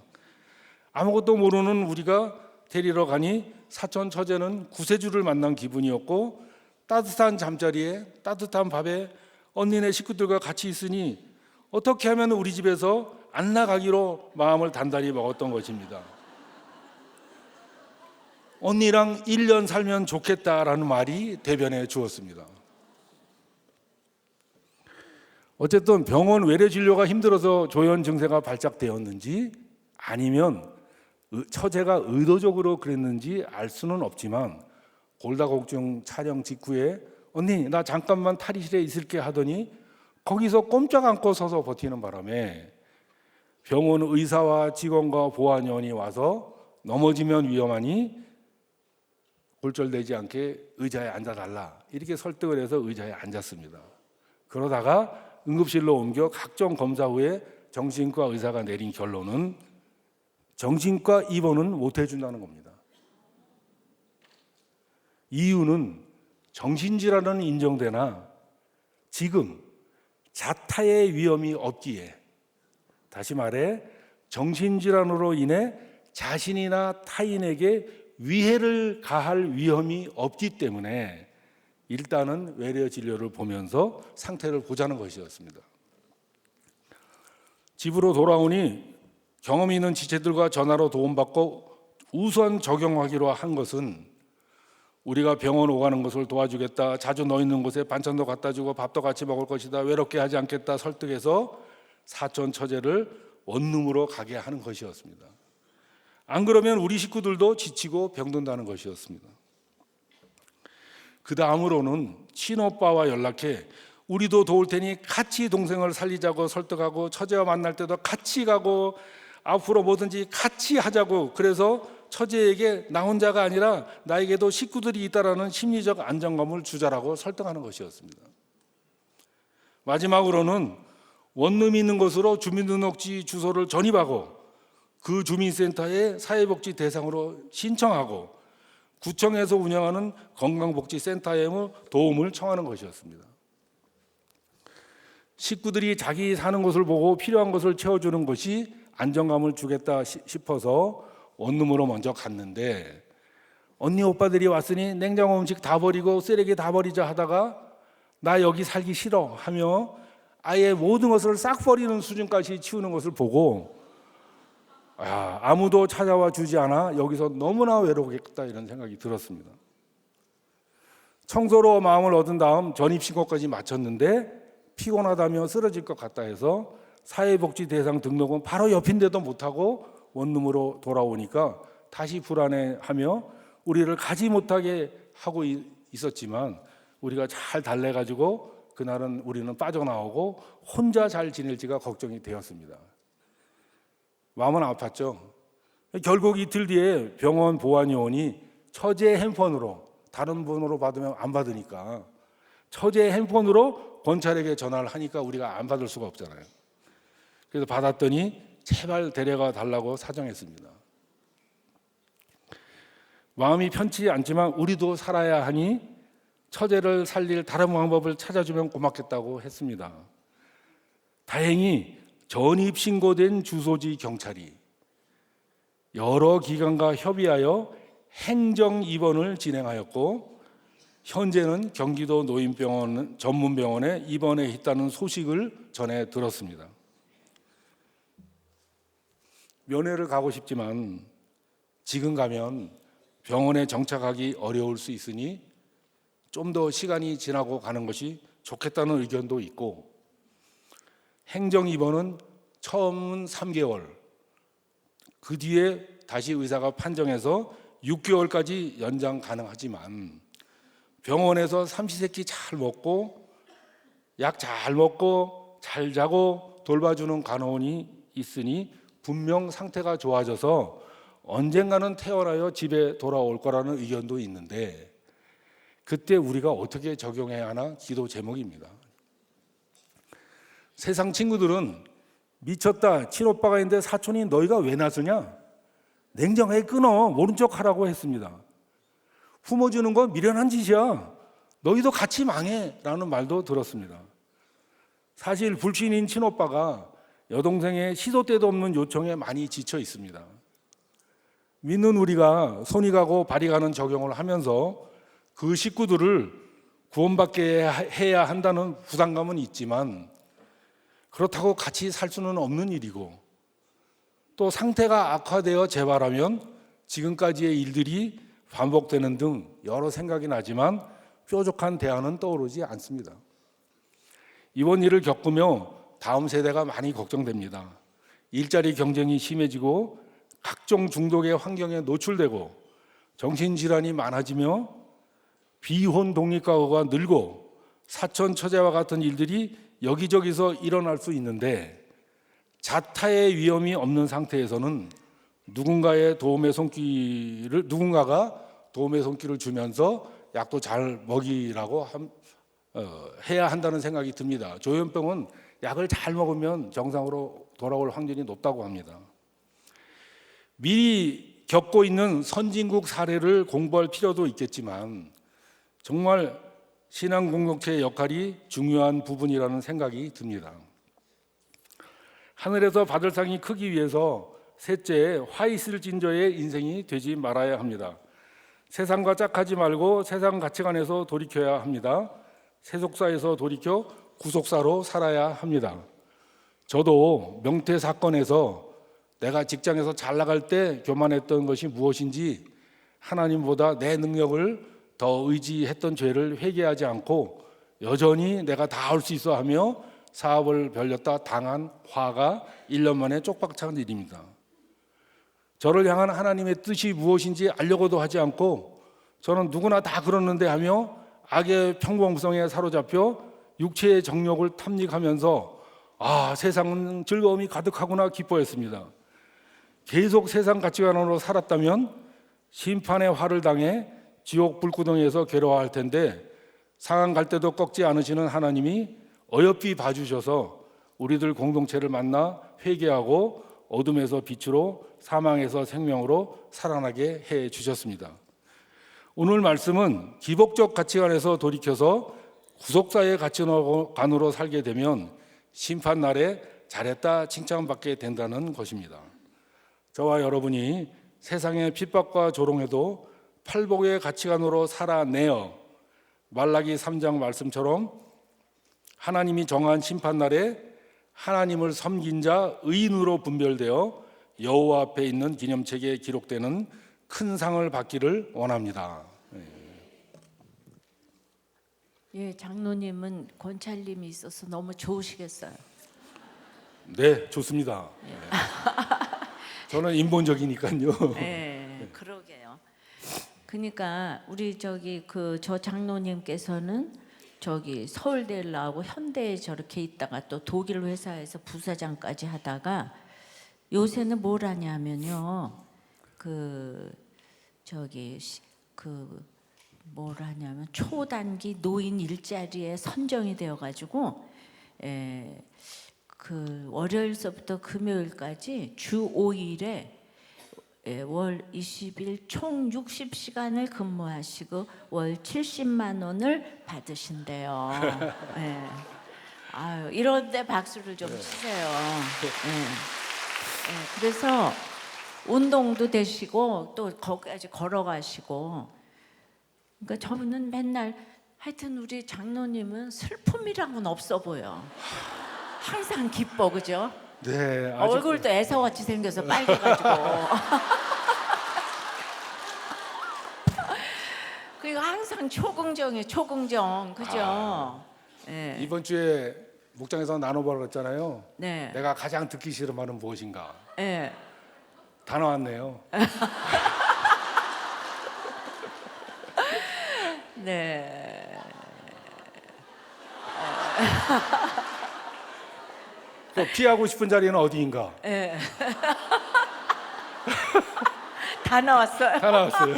아무것도 모르는 우리가 데리러 가니 사촌 처제는 구세주를 만난 기분이었고 따뜻한 잠자리에 따뜻한 밥에 언니네 식구들과 같이 있으니 어떻게 하면 우리 집에서 안 나가기로 마음을 단단히 먹었던 것입니다. 언니랑 1년 살면 좋겠다라는 말이 대변해 주었습니다. 어쨌든 병원 외래 진료가 힘들어서 조현 증세가 발작되었는지 아니면 처제가 의도적으로 그랬는지 알 수는 없지만 골다공증 촬영 직후에 언니 나 잠깐만 탈의실에 있을게 하더니 거기서 꼼짝 않고 서서 버티는 바람에 병원 의사와 직원과 보안요원이 와서 넘어지면 위험하니 골절되지 않게 의자에 앉아달라 이렇게 설득을 해서 의자에 앉았습니다. 그러다가 응급실로 옮겨 각종 검사 후에 정신과 의사가 내린 결론은 정신과 입원은 못 해준다는 겁니다. 이유는 정신질환은 인정되나 지금 자타의 위험이 없기에, 다시 말해 정신질환으로 인해 자신이나 타인에게 위해를 가할 위험이 없기 때문에 일단은 외래 진료를 보면서 상태를 보자는 것이었습니다. 집으로 돌아오니 경험 있는 지체들과 전화로 도움받고 우선 적용하기로 한 것은 우리가 병원 오가는 것을 도와주겠다, 자주 너 있는 곳에 반찬도 갖다 주고 밥도 같이 먹을 것이다, 외롭게 하지 않겠다 설득해서 사촌 처제를 원룸으로 가게 하는 것이었습니다. 안 그러면 우리 식구들도 지치고 병든다는 것이었습니다. 그 다음으로는 친오빠와 연락해 우리도 도울 테니 같이 동생을 살리자고 설득하고 처제와 만날 때도 같이 가고 앞으로 뭐든지 같이 하자고, 그래서 처제에게 나 혼자가 아니라 나에게도 식구들이 있다라는 심리적 안정감을 주자라고 설득하는 것이었습니다. 마지막으로는 원룸이 있는 곳으로 주민등록지 주소를 전입하고 그 주민센터에 사회복지 대상으로 신청하고 구청에서 운영하는 건강복지센터에 도움을 청하는 것이었습니다. 식구들이 자기 사는 곳을 보고 필요한 것을 채워주는 것이 안정감을 주겠다 싶어서 원룸으로 먼저 갔는데, 언니 오빠들이 왔으니 냉장고 음식 다 버리고 쓰레기 다 버리자 하다가 나 여기 살기 싫어 하며 아예 모든 것을 싹 버리는 수준까지 치우는 것을 보고 아무도 찾아와 주지 않아 여기서 너무나 외롭겠다 이런 생각이 들었습니다. 청소로 마음을 얻은 다음 전입신고까지 마쳤는데 피곤하다며 쓰러질 것 같다 해서 사회복지 대상 등록은 바로 옆인데도 못하고 원룸으로 돌아오니까 다시 불안해하며 우리를 가지 못하게 하고 있었지만 우리가 잘 달래가지고 그날은 우리는 빠져나오고 혼자 잘 지낼지가 걱정이 되었습니다. 마음은 아팠죠. 결국 이틀 뒤에 병원 보안요원이 처제 핸폰으로, 다른 번호로 받으면 안 받으니까 처제 핸폰으로 검찰에게 전화를 하니까 우리가 안 받을 수가 없잖아요. 그래서 받았더니 제발 데려가 달라고 사정했습니다. 마음이 편치 않지만 우리도 살아야 하니 처제를 살릴 다른 방법을 찾아주면 고맙겠다고 했습니다. 다행히 전입 신고된 주소지 경찰이 여러 기관과 협의하여 행정 입원을 진행하였고 현재는 경기도 노인병원 전문병원에 입원해 있다는 소식을 전해 들었습니다. 면회를 가고 싶지만 지금 가면 병원에 정착하기 어려울 수 있으니 좀 더 시간이 지나고 가는 것이 좋겠다는 의견도 있고, 행정 입원은 처음은 3개월, 그 뒤에 다시 의사가 판정해서 6개월까지 연장 가능하지만 병원에서 삼시세끼 잘 먹고 약 잘 먹고 잘 자고 돌봐주는 간호원이 있으니 분명 상태가 좋아져서 언젠가는 퇴원하여 집에 돌아올 거라는 의견도 있는데 그때 우리가 어떻게 적용해야 하나 기도 제목입니다. 세상 친구들은 미쳤다, 친오빠가 있는데 사촌이 너희가 왜 나서냐, 냉정하게 끊어, 모른 척 하라고 했습니다. 품어주는 건 미련한 짓이야, 너희도 같이 망해 라는 말도 들었습니다. 사실 불신인 친오빠가 여동생의 시도 때도 없는 요청에 많이 지쳐 있습니다. 믿는 우리가 손이 가고 발이 가는 적용을 하면서 그 식구들을 구원받게 해야 한다는 부담감은 있지만 그렇다고 같이 살 수는 없는 일이고, 또 상태가 악화되어 재발하면 지금까지의 일들이 반복되는 등 여러 생각이 나지만 뾰족한 대안은 떠오르지 않습니다. 이번 일을 겪으며 다음 세대가 많이 걱정됩니다. 일자리 경쟁이 심해지고 각종 중독의 환경에 노출되고 정신질환이 많아지며 비혼 독립가구가 늘고 사촌처제와 같은 일들이 여기저기서 일어날 수 있는데 자타의 위험이 없는 상태에서는 누군가가 도움의 손길을 주면서 약도 잘 먹이라고 해야 한다는 생각이 듭니다. 조현병은 약을 잘 먹으면 정상으로 돌아올 확률이 높다고 합니다. 미리 겪고 있는 선진국 사례를 공부할 필요도 있겠지만 정말 신앙 공동체의 역할이 중요한 부분이라는 생각이 듭니다. 하늘에서 받을 상이 크기 위해서 셋째, 화 있을 진저의 인생이 되지 말아야 합니다. 세상과 짝하지 말고 세상 가치관에서 돌이켜야 합니다. 세속사에서 돌이켜 구속사로 살아야 합니다. 저도 명태 사건에서 내가 직장에서 잘 나갈 때 교만했던 것이 무엇인지 하나님보다 내 능력을 더 의지했던 죄를 회개하지 않고 여전히 내가 다 할 수 있어 하며 사업을 벌렸다 당한 화가 1년 만에 쪽박찬 일입니다. 저를 향한 하나님의 뜻이 무엇인지 알려고도 하지 않고 저는 누구나 다 그러는데 하며 악의 평범성에 사로잡혀 육체의 정욕을 탐닉하면서 세상은 즐거움이 가득하구나 기뻐했습니다. 계속 세상 가치관으로 살았다면 심판의 화를 당해 지옥 불구덩이에서 괴로워할 텐데 상한 갈 때도 꺾지 않으시는 하나님이 어여삐 봐주셔서 우리들 공동체를 만나 회개하고 어둠에서 빛으로 사망에서 생명으로 살아나게 해 주셨습니다. 오늘 말씀은 기복적 가치관에서 돌이켜서 구속사의 가치관으로 살게 되면 심판날에 잘했다 칭찬받게 된다는 것입니다. 저와 여러분이 세상의 핍박과 조롱에도 팔복의 가치관으로 살아내어 말라기 3장 말씀처럼 하나님이 정한 심판날에 하나님을 섬긴 자 의인으로 분별되어 여호와 앞에 있는 기념책에 기록되는 큰 상을 받기를 원합니다. 예, 장로님은 권찰님이 있어서 너무 좋으시겠어요. 네, 좋습니다. 저는 인본적이니까요. 네, 그러게요. 그러니까 우리 저 장로님께서는 서울대를 나오고 현대에 저렇게 있다가 또 독일 회사에서 부사장까지 하다가 요새는 뭘 하냐면요. 뭘 하냐면 초단기 노인 일자리에 선정이 되어 가지고 월요일서부터 금요일까지 주 5일에 월 20일 총 60시간을 근무하시고 월 70만 원을 받으신대요. 예. 아유, 이런데 박수를 좀 치세요. 그래서 운동도 되시고 또 거기까지 걸어가시고. 그러니까 저분은 맨날 하여튼 우리 장로님은 슬픔이랑은 없어 보여. 항상 기뻐, 그죠? 네, 얼굴도 애서같이 생겨서 빨개가지고. 그리고 항상 초긍정이에요, 초긍정, 그죠? 네. 이번 주에 목장에서 나눠보라고 했잖아요. 네. 내가 가장 듣기 싫은 말은 무엇인가? 네. 다 나왔네요. 네. 피하고 싶은 자리는 어디인가? 네. 다 나왔어요. 다 나왔어요.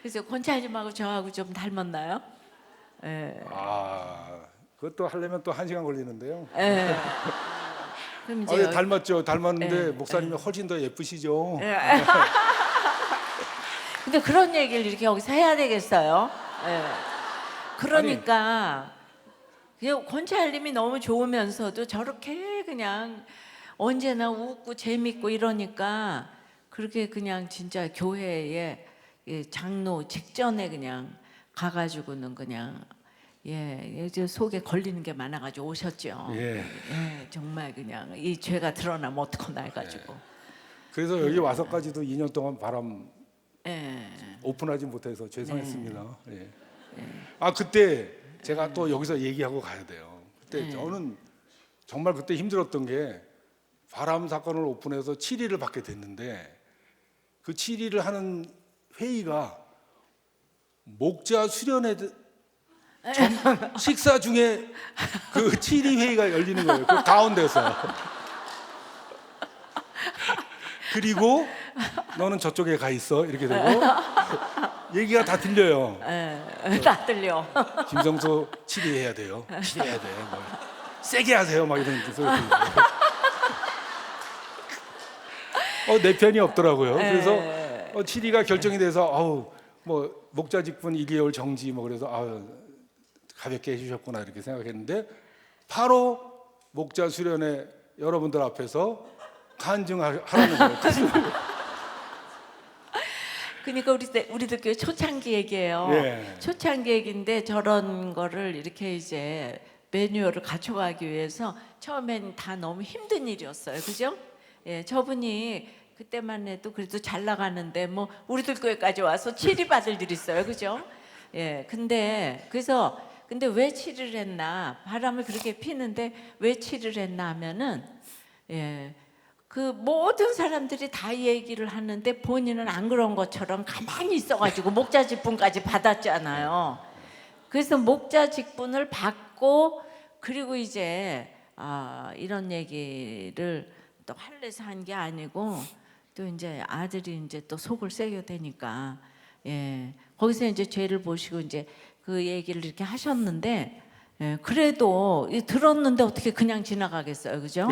그래서 권찰님하고 저하고 좀 닮았나요? 네. 그것도 하려면 또 1시간 걸리는데요. 네. 그럼 이제 닮았죠. 닮았는데 목사님이 훨씬 더 예쁘시죠. 근데 그런 얘기를 이렇게 여기서 해야 되겠어요? 그러니까 권찰님이 너무 좋으면서도 저렇게 그냥 언제나 웃고 재밌고 이러니까 그렇게 그냥 진짜 교회에 장로 직전에 그냥 가가지고는 그냥 이제 속에 걸리는 게 많아가지고 오셨죠. 정말 그냥 이 죄가 드러나면 어떡하나 해가지고. 그래서 여기 와서까지도 2년 동안 바람 오픈하지 못해서 죄송했습니다. 그때 제가 또 여기서 얘기하고 가야 돼요. 그때 저는 정말 그때 힘들었던 게 바람 사건을 오픈해서 7일을 받게 됐는데 그 7일을 하는 회의가 목자 수련회 식사 중에 그 치리 회의가 열리는 거예요. 그 가운데서. 그리고 너는 저쪽에 가 있어 이렇게 되고 얘기가 다 들려요. 다 들려. 김성수 치리해야 돼요. 치리해야 돼. 뭐. 세게 하세요. 막 이런 소리 들려요. 내 편이 없더라고요. 그래서 치리가 결정이 돼서 아우 뭐 목자 직분 2개월 정지 뭐 그래서 아우 가볍게 해주셨구나 이렇게 생각했는데 바로 목자 수련회 여러분들 앞에서 간증하라는 거예요. 그러니까 우리들 교회 초창기 얘기예요. 예. 초창기 얘기인데 저런 거를 이렇게 이제 매뉴얼을 갖춰가기 위해서 처음엔 다 너무 힘든 일이었어요. 그죠? 예, 저분이 그때만 해도 그래도 잘 나가는데 뭐 우리들 교회까지 와서 치리 받을 일 있어요. 그죠? 예, 근데 왜 치리를 했나? 바람을 그렇게 피는데 왜 치리를 했나 하면은 그 모든 사람들이 다 얘기를 하는데 본인은 안 그런 것처럼 가만히 있어가지고 목자 직분까지 받았잖아요. 그래서 목자 직분을 받고 그리고 이제 이런 얘기를 또 할래서 한 게 아니고 또 이제 아들이 이제 또 속을 새겨 대니까 거기서 이제 죄를 보시고 이제 그 얘기를 이렇게 하셨는데 그래도 들었는데 어떻게 그냥 지나가겠어요, 그죠?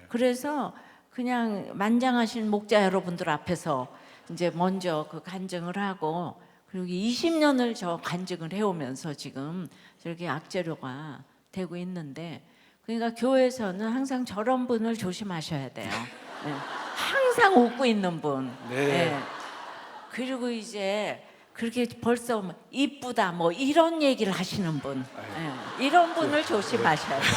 그래서 그냥 만장하신 목자 여러분들 앞에서 이제 먼저 그 간증을 하고 그리고 20년을 저 간증을 해오면서 지금 저렇게 악재료가 되고 있는데 그러니까 교회에서는 항상 저런 분을 조심하셔야 돼요. 항상 웃고 있는 분. 그리고 이제 그렇게 벌써 뭐 이쁘다 뭐 이런 얘기를 하시는 분. 이런 분을 조심하셔야 돼요.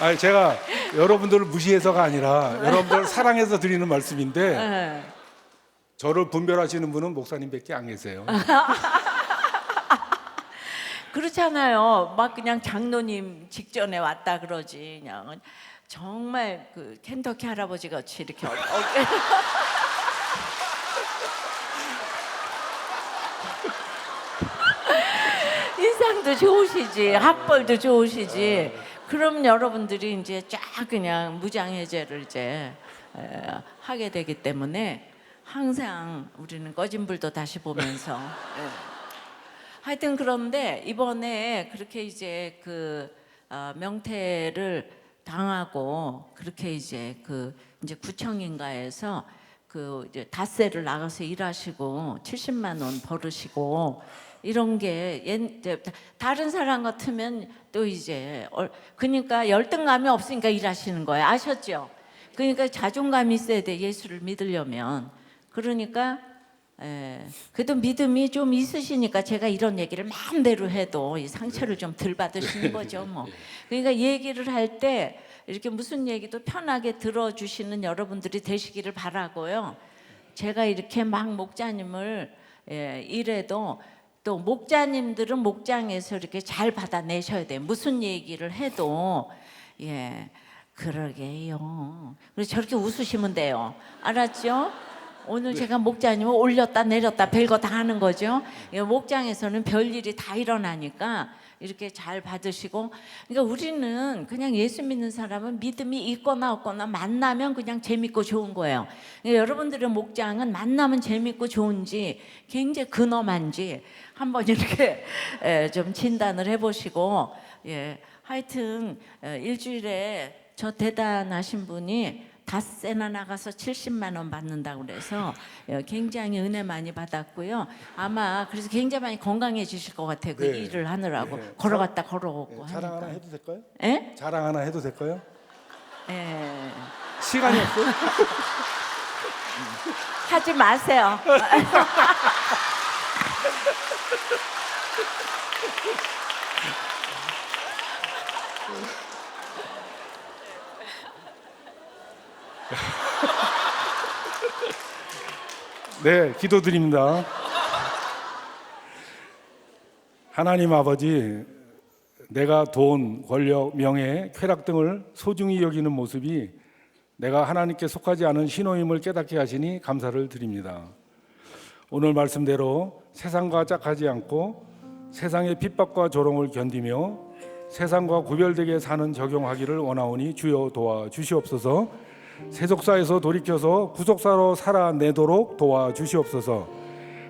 아니 제가 여러분들을 무시해서가 아니라 여러분들을 사랑해서 드리는 말씀인데 저를 분별하시는 분은 목사님밖에 안 계세요. 그렇잖아요. 막 그냥 장로님 직전에 왔다 그러지 그냥 정말 그 켄터키 할아버지 같이 이렇게 인상도 좋으시지 학벌도 좋으시지. 그럼 여러분들이 이제 쫙 그냥 무장해제를 이제 하게 되기 때문에 항상 우리는 꺼진 불도 다시 보면서 하여튼 그런데 이번에 그렇게 이제 그 명태를 당하고 그렇게 이제 그 이제 구청인가에서 그 이제 닷새를 나가서 일하시고 70만 원 벌으시고 이런 게 다른 사람 같으면 또 이제 그러니까 열등감이 없으니까 일하시는 거예요. 아셨죠? 그러니까 자존감이 있어야 돼 예수를 믿으려면. 그러니까 그래도 믿음이 좀 있으시니까 제가 이런 얘기를 마음대로 해도 이 상처를 좀 덜 받으시는 거죠. 뭐. 그러니까 얘기를 할 때 이렇게 무슨 얘기도 편하게 들어주시는 여러분들이 되시기를 바라고요. 제가 이렇게 막 목자님을 이래도 또 목자님들은 목장에서 이렇게 잘 받아내셔야 돼요. 무슨 얘기를 해도 그러게요. 그래서 저렇게 웃으시면 돼요. 알았죠? 오늘 제가 목자님을 올렸다 내렸다 별거 다 하는 거죠. 목장에서는 별일이 다 일어나니까 이렇게 잘 받으시고 그러니까 우리는 그냥 예수 믿는 사람은 믿음이 있거나 없거나 만나면 그냥 재밌고 좋은 거예요. 그러니까 여러분들의 목장은 만나면 재밌고 좋은지 굉장히 근엄한지 한번 이렇게 좀 진단을 해보시고 하여튼 일주일에 저 대단하신 분이 닷새나 나가서 70만 원 받는다고 그래서 굉장히 은혜 많이 받았고요. 아마 그래서 굉장히 많이 건강해지실 것 같아요. 그 일을 하느라고 걸어갔다 걸어오고 자랑 하나 하니까. 해도 될까요? 예? 자랑 하나 해도 될까요? 시간이 없어요? 하지 마세요. 네, 기도드립니다. 하나님 아버지, 내가 돈, 권력, 명예, 쾌락 등을 소중히 여기는 모습이 내가 하나님께 속하지 않은 신호임을 깨닫게 하시니 감사를 드립니다. 오늘 말씀대로 세상과 짝하지 않고 세상의 핍박과 조롱을 견디며 세상과 구별되게 사는 적용하기를 원하오니 주여 도와주시옵소서. 세속사에서 돌이켜서 구속사로 살아내도록 도와주시옵소서.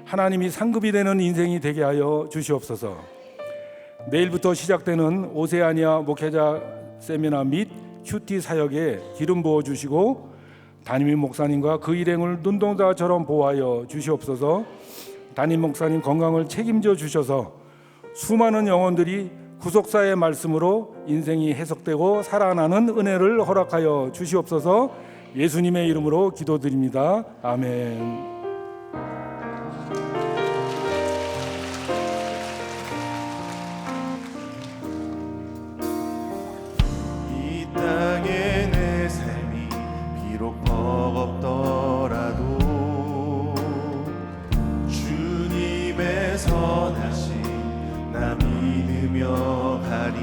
하나님이 상급이 되는 인생이 되게 하여 주시옵소서. 내일부터 시작되는 오세아니아 목회자 세미나 및 큐티 사역에 기름 부어주시고 담임 목사님과 그 일행을 눈동자처럼 보호하여 주시옵소서. 담임 목사님 건강을 책임져 주셔서 수많은 영혼들이 구속사의 말씀으로 인생이 해석되고 살아나는 은혜를 허락하여 주시옵소서. 예수님의 이름으로 기도드립니다. 아멘. 이 땅에 내 삶이 비록 버겁더라도 주님의 선하심 나 믿으며 가리.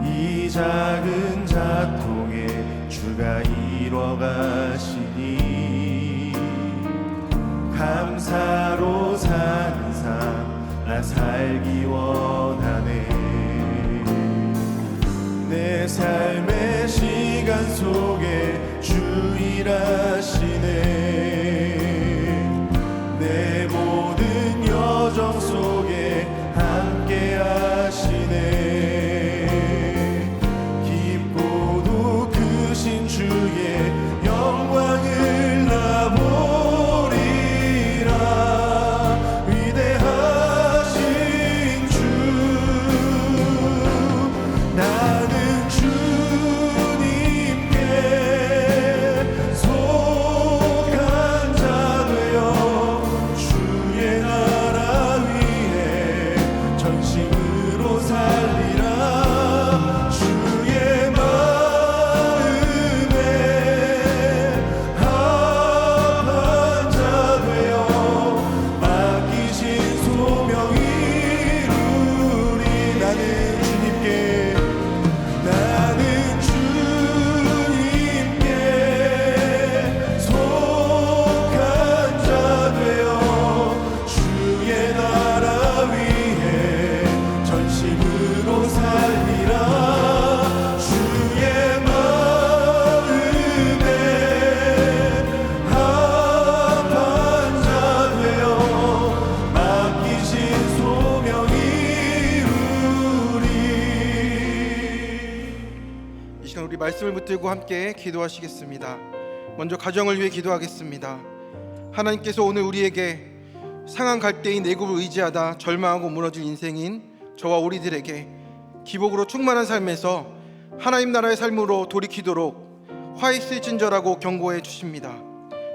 이 작은 자통에 주가 이뤄가시니 감사로 사는 삶 나 살기 원하네. 내 삶의 시간 속에 주 일하시네. 내 모든 여정 속에 함께 하시네. 깊고도 크신 주의 영광을 나 보리라. 위대하신 주 나는 주님께 속한 자 되어 주의 나라 위에 전심으로 살리라. 주의 마음에 합한 자 되어 맡기신 소명 이루리. 나는 주님께 속한 자 되어 주의 나라 위에 전심으로 살리라. 주의 마음에 합한 자 되어 맡기신 소명 이루리. 이 시간 우리 말씀을 붙들고 함께 기도하시겠습니다. 먼저 가정을 위해 기도하겠습니다. 하나님께서 오늘 우리에게 상한 갈대인 애굽을 의지하다 절망하고 무너질 인생인 저와 우리들에게 기복으로 충만한 삶에서 하나님 나라의 삶으로 돌이키도록 화 있을 진저라고 경고해 주십니다.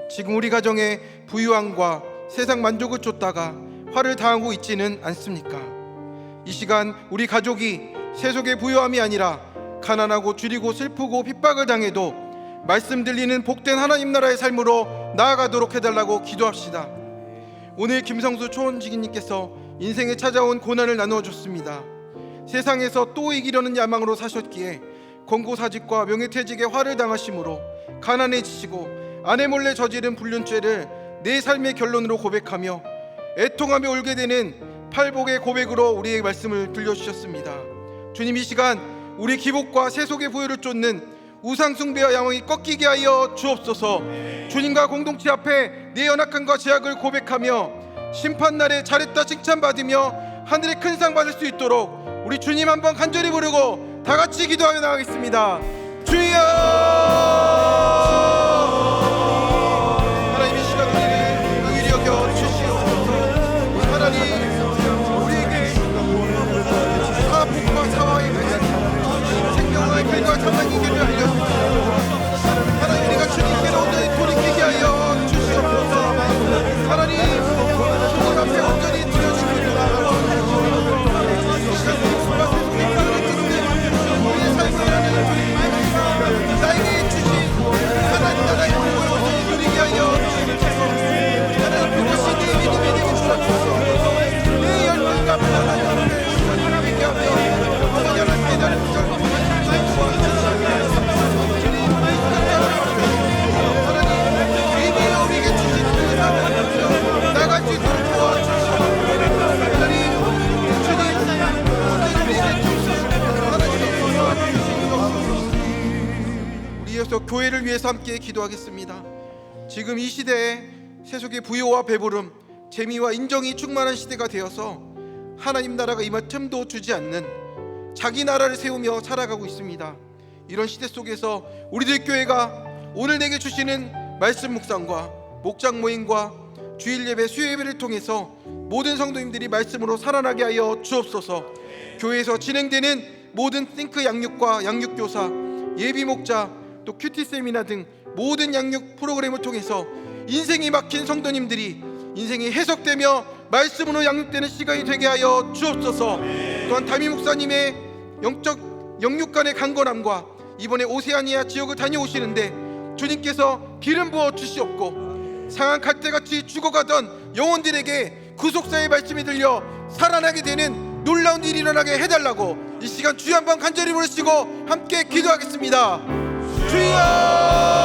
지금 우리 가정에 부유함과 세상 만족을 쫓다가 화를 당하고 있지는 않습니까? 이 시간 우리 가족이 세속의 부유함이 아니라 가난하고 줄이고 슬프고 핍박을 당해도 말씀 들리는 복된 하나님 나라의 삶으로 나아가도록 해달라고 기도합시다. 오늘 김성수 초원지기님께서 인생에 찾아온 고난을 나누어 줬습니다. 세상에서 또 이기려는 야망으로 사셨기에 권고사직과 명예퇴직에 화를 당하심으로 가난해지시고 아내 몰래 저지른 불륜죄를 내 삶의 결론으로 고백하며 애통하며 울게 되는 팔복의 고백으로 우리의 말씀을 들려주셨습니다. 주님, 이 시간 우리 기복과 세속의 부유를 쫓는 우상 숭배와 야망이 꺾이게 하여 주옵소서. 주님과 공동체 앞에 내 연약함과 죄악을 고백하며 심판날에 잘했다 칭찬받으며 하늘의 큰 상 받을 수 있도록 우리 주님 한번 간절히 부르고 다 같이 기도하며 나가겠습니다. 주여! 하나님, 이 시간 우리를 긍휼히 여겨 주시옵소서. 하나님, 우리에게 사복과 사와의 생명과의 길과 참된 길을 알려주시옵소서. 하나님, 우리가 주님께로 온전히 돌이키게 하여 주시옵소서. 하나님, 주님 앞에 온전히 드려주시옵소서. 나의 교회를 위해서 함께 기도하겠습니다. 지금 이 시대에 세속의 부요와 배부름, 재미와 인정이 충만한 시대가 되어서 하나님 나라가 임할 틈도 주지 않는 자기 나라를 세우며 살아가고 있습니다. 이런 시대 속에서 우리들 교회가 오늘 내게 주시는 말씀 묵상과 목장 모임과 주일 예배, 수요 예배를 통해서 모든 성도님들이 말씀으로 살아나게 하여 주옵소서. 교회에서 진행되는 모든 띵크 양육과 양육교사, 예비 목자, 또 큐티 세미나 등 모든 양육 프로그램을 통해서 인생이 막힌 성도님들이 인생이 해석되며 말씀으로 양육되는 시간이 되게 하여 주옵소서. 또한 담임 목사님의 영적 영육간의 강건함과 이번에 오세아니아 지역을 다녀오시는데 주님께서 기름 부어 주시옵고 상한 갈대같이 죽어가던 영혼들에게 구속사의 말씀이 들려 살아나게 되는 놀라운 일이 일어나게 해달라고 이 시간 주여 한번 간절히 부르시고 함께 기도하겠습니다. 주여!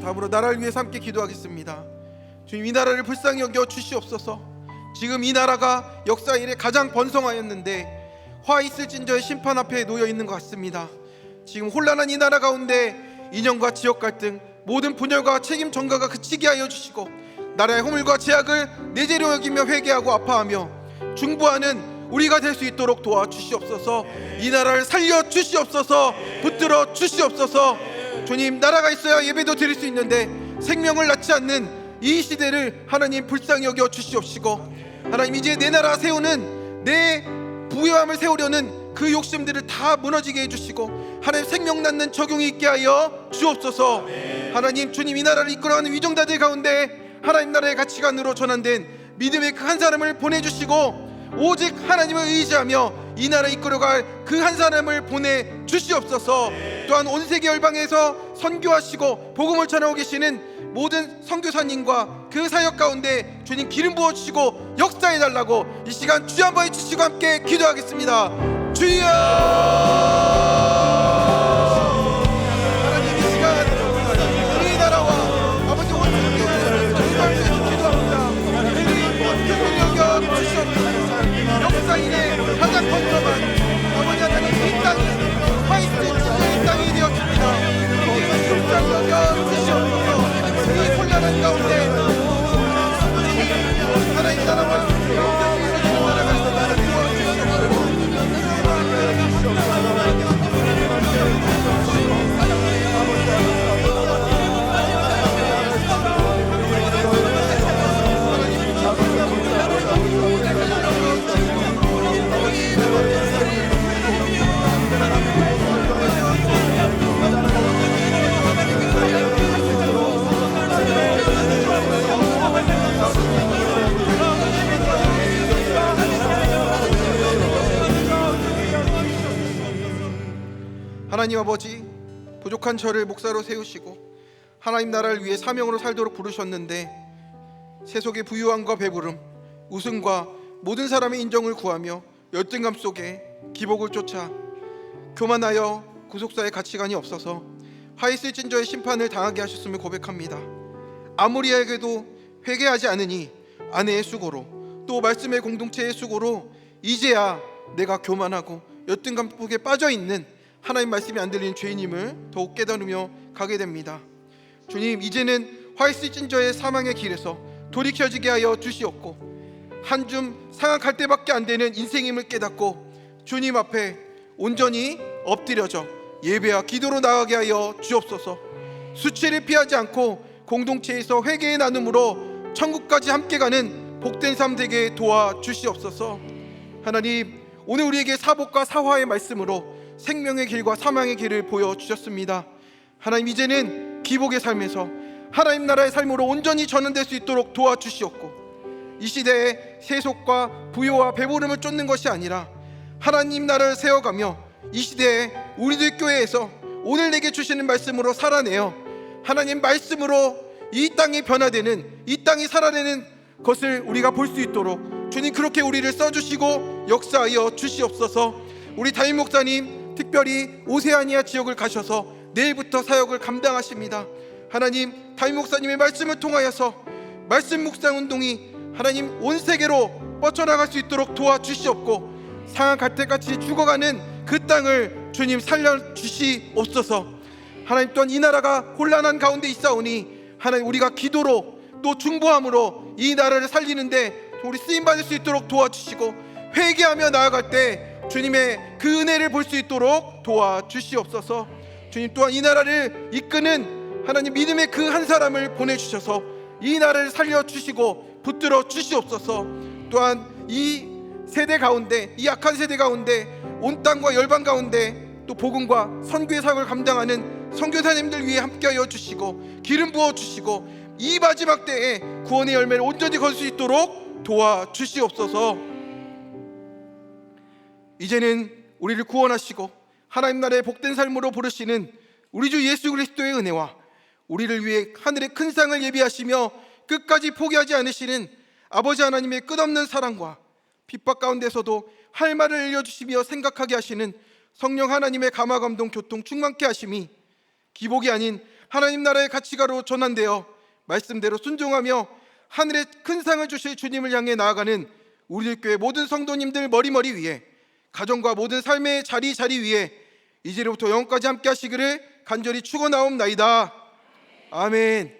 다음으로 나라를 위해서 함께 기도하겠습니다. 주님, 이 나라를 불쌍히 여겨 주시옵소서. 지금 이 나라가 역사 이래 가장 번성하였는데 화 있을진저의 심판 앞에 놓여 있는 것 같습니다. 지금 혼란한 이 나라 가운데 이념과 지역 갈등, 모든 분열과 책임 전가가 그치게 하여 주시고 나라의 허물과 제약을 내재로 여기며 회개하고 아파하며 중보하는 우리가 될 수 있도록 도와주시옵소서. 이 나라를 살려 주시옵소서. 붙들어 주시옵소서. 주님, 나라가 있어야 예배도 드릴 수 있는데 생명을 낳지 않는 이 시대를 하나님 불쌍히 여겨 주시옵시고 하나님, 이제 내 나라 세우는 내 부요함을 세우려는 그 욕심들을 다 무너지게 해주시고 하나님 생명 낳는 적용이 있게 하여 주옵소서. 하나님, 주님, 이 나라를 이끌어가는 위정자들 가운데 하나님 나라의 가치관으로 전환된 믿음의 그 한 사람을 보내주시고 오직 하나님을 의지하며 이 나라 이끌어갈 그 한 사람을 보내주시옵소서. 또한 온 세계 열방에서 선교하시고 복음을 전하고 계시는 모든 선교사님과 그 사역 가운데 주님 기름 부어주시고 역사해달라고 이 시간 주여 한번 해주시고 함께 기도하겠습니다. 주여! 하나님, 이 시간 우리 나라와 아버지 온 세계를 기도합니다. 여겨 주시옵소서. 역사인의 가장 번성한 아버지 하나님, 이 땅이 화이트 진정의 땅이 되었습니다. 불쌍히 여겨 주시옵소서. 이 혼란한 가운데 하나님 나라와 하나님 아버지, 부족한 저를 목사로 세우시고 하나님 나라를 위해 사명으로 살도록 부르셨는데 세속의 부유함과 배부름, 우승과 모든 사람의 인정을 구하며 열등감 속에 기복을 쫓아 교만하여 구속사의 가치관이 없어서 화 있을진저의 심판을 당하게 하셨음을 고백합니다. 아무리 해도 회개하지 않으니 아내의 수고로 또 말씀의 공동체의 수고로 이제야 내가 교만하고 열등감 속에 빠져있는 하나님 말씀이 안 들리는 죄인임을 더욱 깨달으며 가게 됩니다. 주님, 이제는 화 있을진저의 사망의 길에서 돌이켜지게 하여 주시옵고 한 줌 상한 갈대밖에 안 되는 인생임을 깨닫고 주님 앞에 온전히 엎드려져 예배와 기도로 나가게 하여 주옵소서. 수치를 피하지 않고 공동체에서 회개의 나눔으로 천국까지 함께 가는 복된 삶 되게 도와주시옵소서. 하나님, 오늘 우리에게 사복과 사화의 말씀으로 생명의 길과 사망의 길을 보여주셨습니다. 하나님, 이제는 기복의 삶에서 하나님 나라의 삶으로 온전히 전환될 수 있도록 도와주시옵고, 이 시대에 세속과 부요와 배부름을 쫓는 것이 아니라 하나님 나라를 세워가며 이 시대에 우리들 교회에서 오늘 내게 주시는 말씀으로 살아내어 하나님 말씀으로 이 땅이 변화되는, 이 땅이 살아내는 것을 우리가 볼 수 있도록 주님 그렇게 우리를 써주시고 역사하여 주시옵소서. 우리 담임 목사님 특별히 오세아니아 지역을 가셔서 내일부터 사역을 감당하십니다. 하나님, 담임 목사님의 말씀을 통하여서 말씀 묵상 운동이 하나님 온 세계로 뻗쳐나갈 수 있도록 도와주시옵고, 상한 갈대같이 죽어가는 그 땅을 주님 살려주시옵소서. 하나님, 또한 이 나라가 혼란한 가운데 있사오니 하나님 우리가 기도로 또 중보함으로 이 나라를 살리는데 우리 쓰임받을 수 있도록 도와주시고, 회개하며 나아갈 때 주님의 그 은혜를 볼 수 있도록 도와주시옵소서. 주님, 또한 이 나라를 이끄는 하나님 믿음의 그 한 사람을 보내주셔서 이 나라를 살려주시고 붙들어 주시옵소서. 또한 이 세대 가운데, 이 악한 세대 가운데, 온 땅과 열방 가운데 또 복음과 선교의 사역을 감당하는 선교사님들 위해 함께하여 주시고 기름 부어 주시고 이 마지막 때에 구원의 열매를 온전히 거둘 수 있도록 도와주시옵소서. 이제는 우리를 구원하시고 하나님 나라의 복된 삶으로 부르시는 우리 주 예수 그리스도의 은혜와 우리를 위해 하늘의 큰 상을 예비하시며 끝까지 포기하지 않으시는 아버지 하나님의 끝없는 사랑과 핍박 가운데서도 할 말을 알려주시며 생각하게 하시는 성령 하나님의 감화 감동 교통 충만케 하심이 기복이 아닌 하나님 나라의 가치가로 전환되어 말씀대로 순종하며 하늘의 큰 상을 주실 주님을 향해 나아가는 우리 교회 모든 성도님들 머리머리 위에, 가정과 모든 삶의 자리 위에 이제로부터 영원까지 함께 하시기를 간절히 축원하옵나이다. 아멘.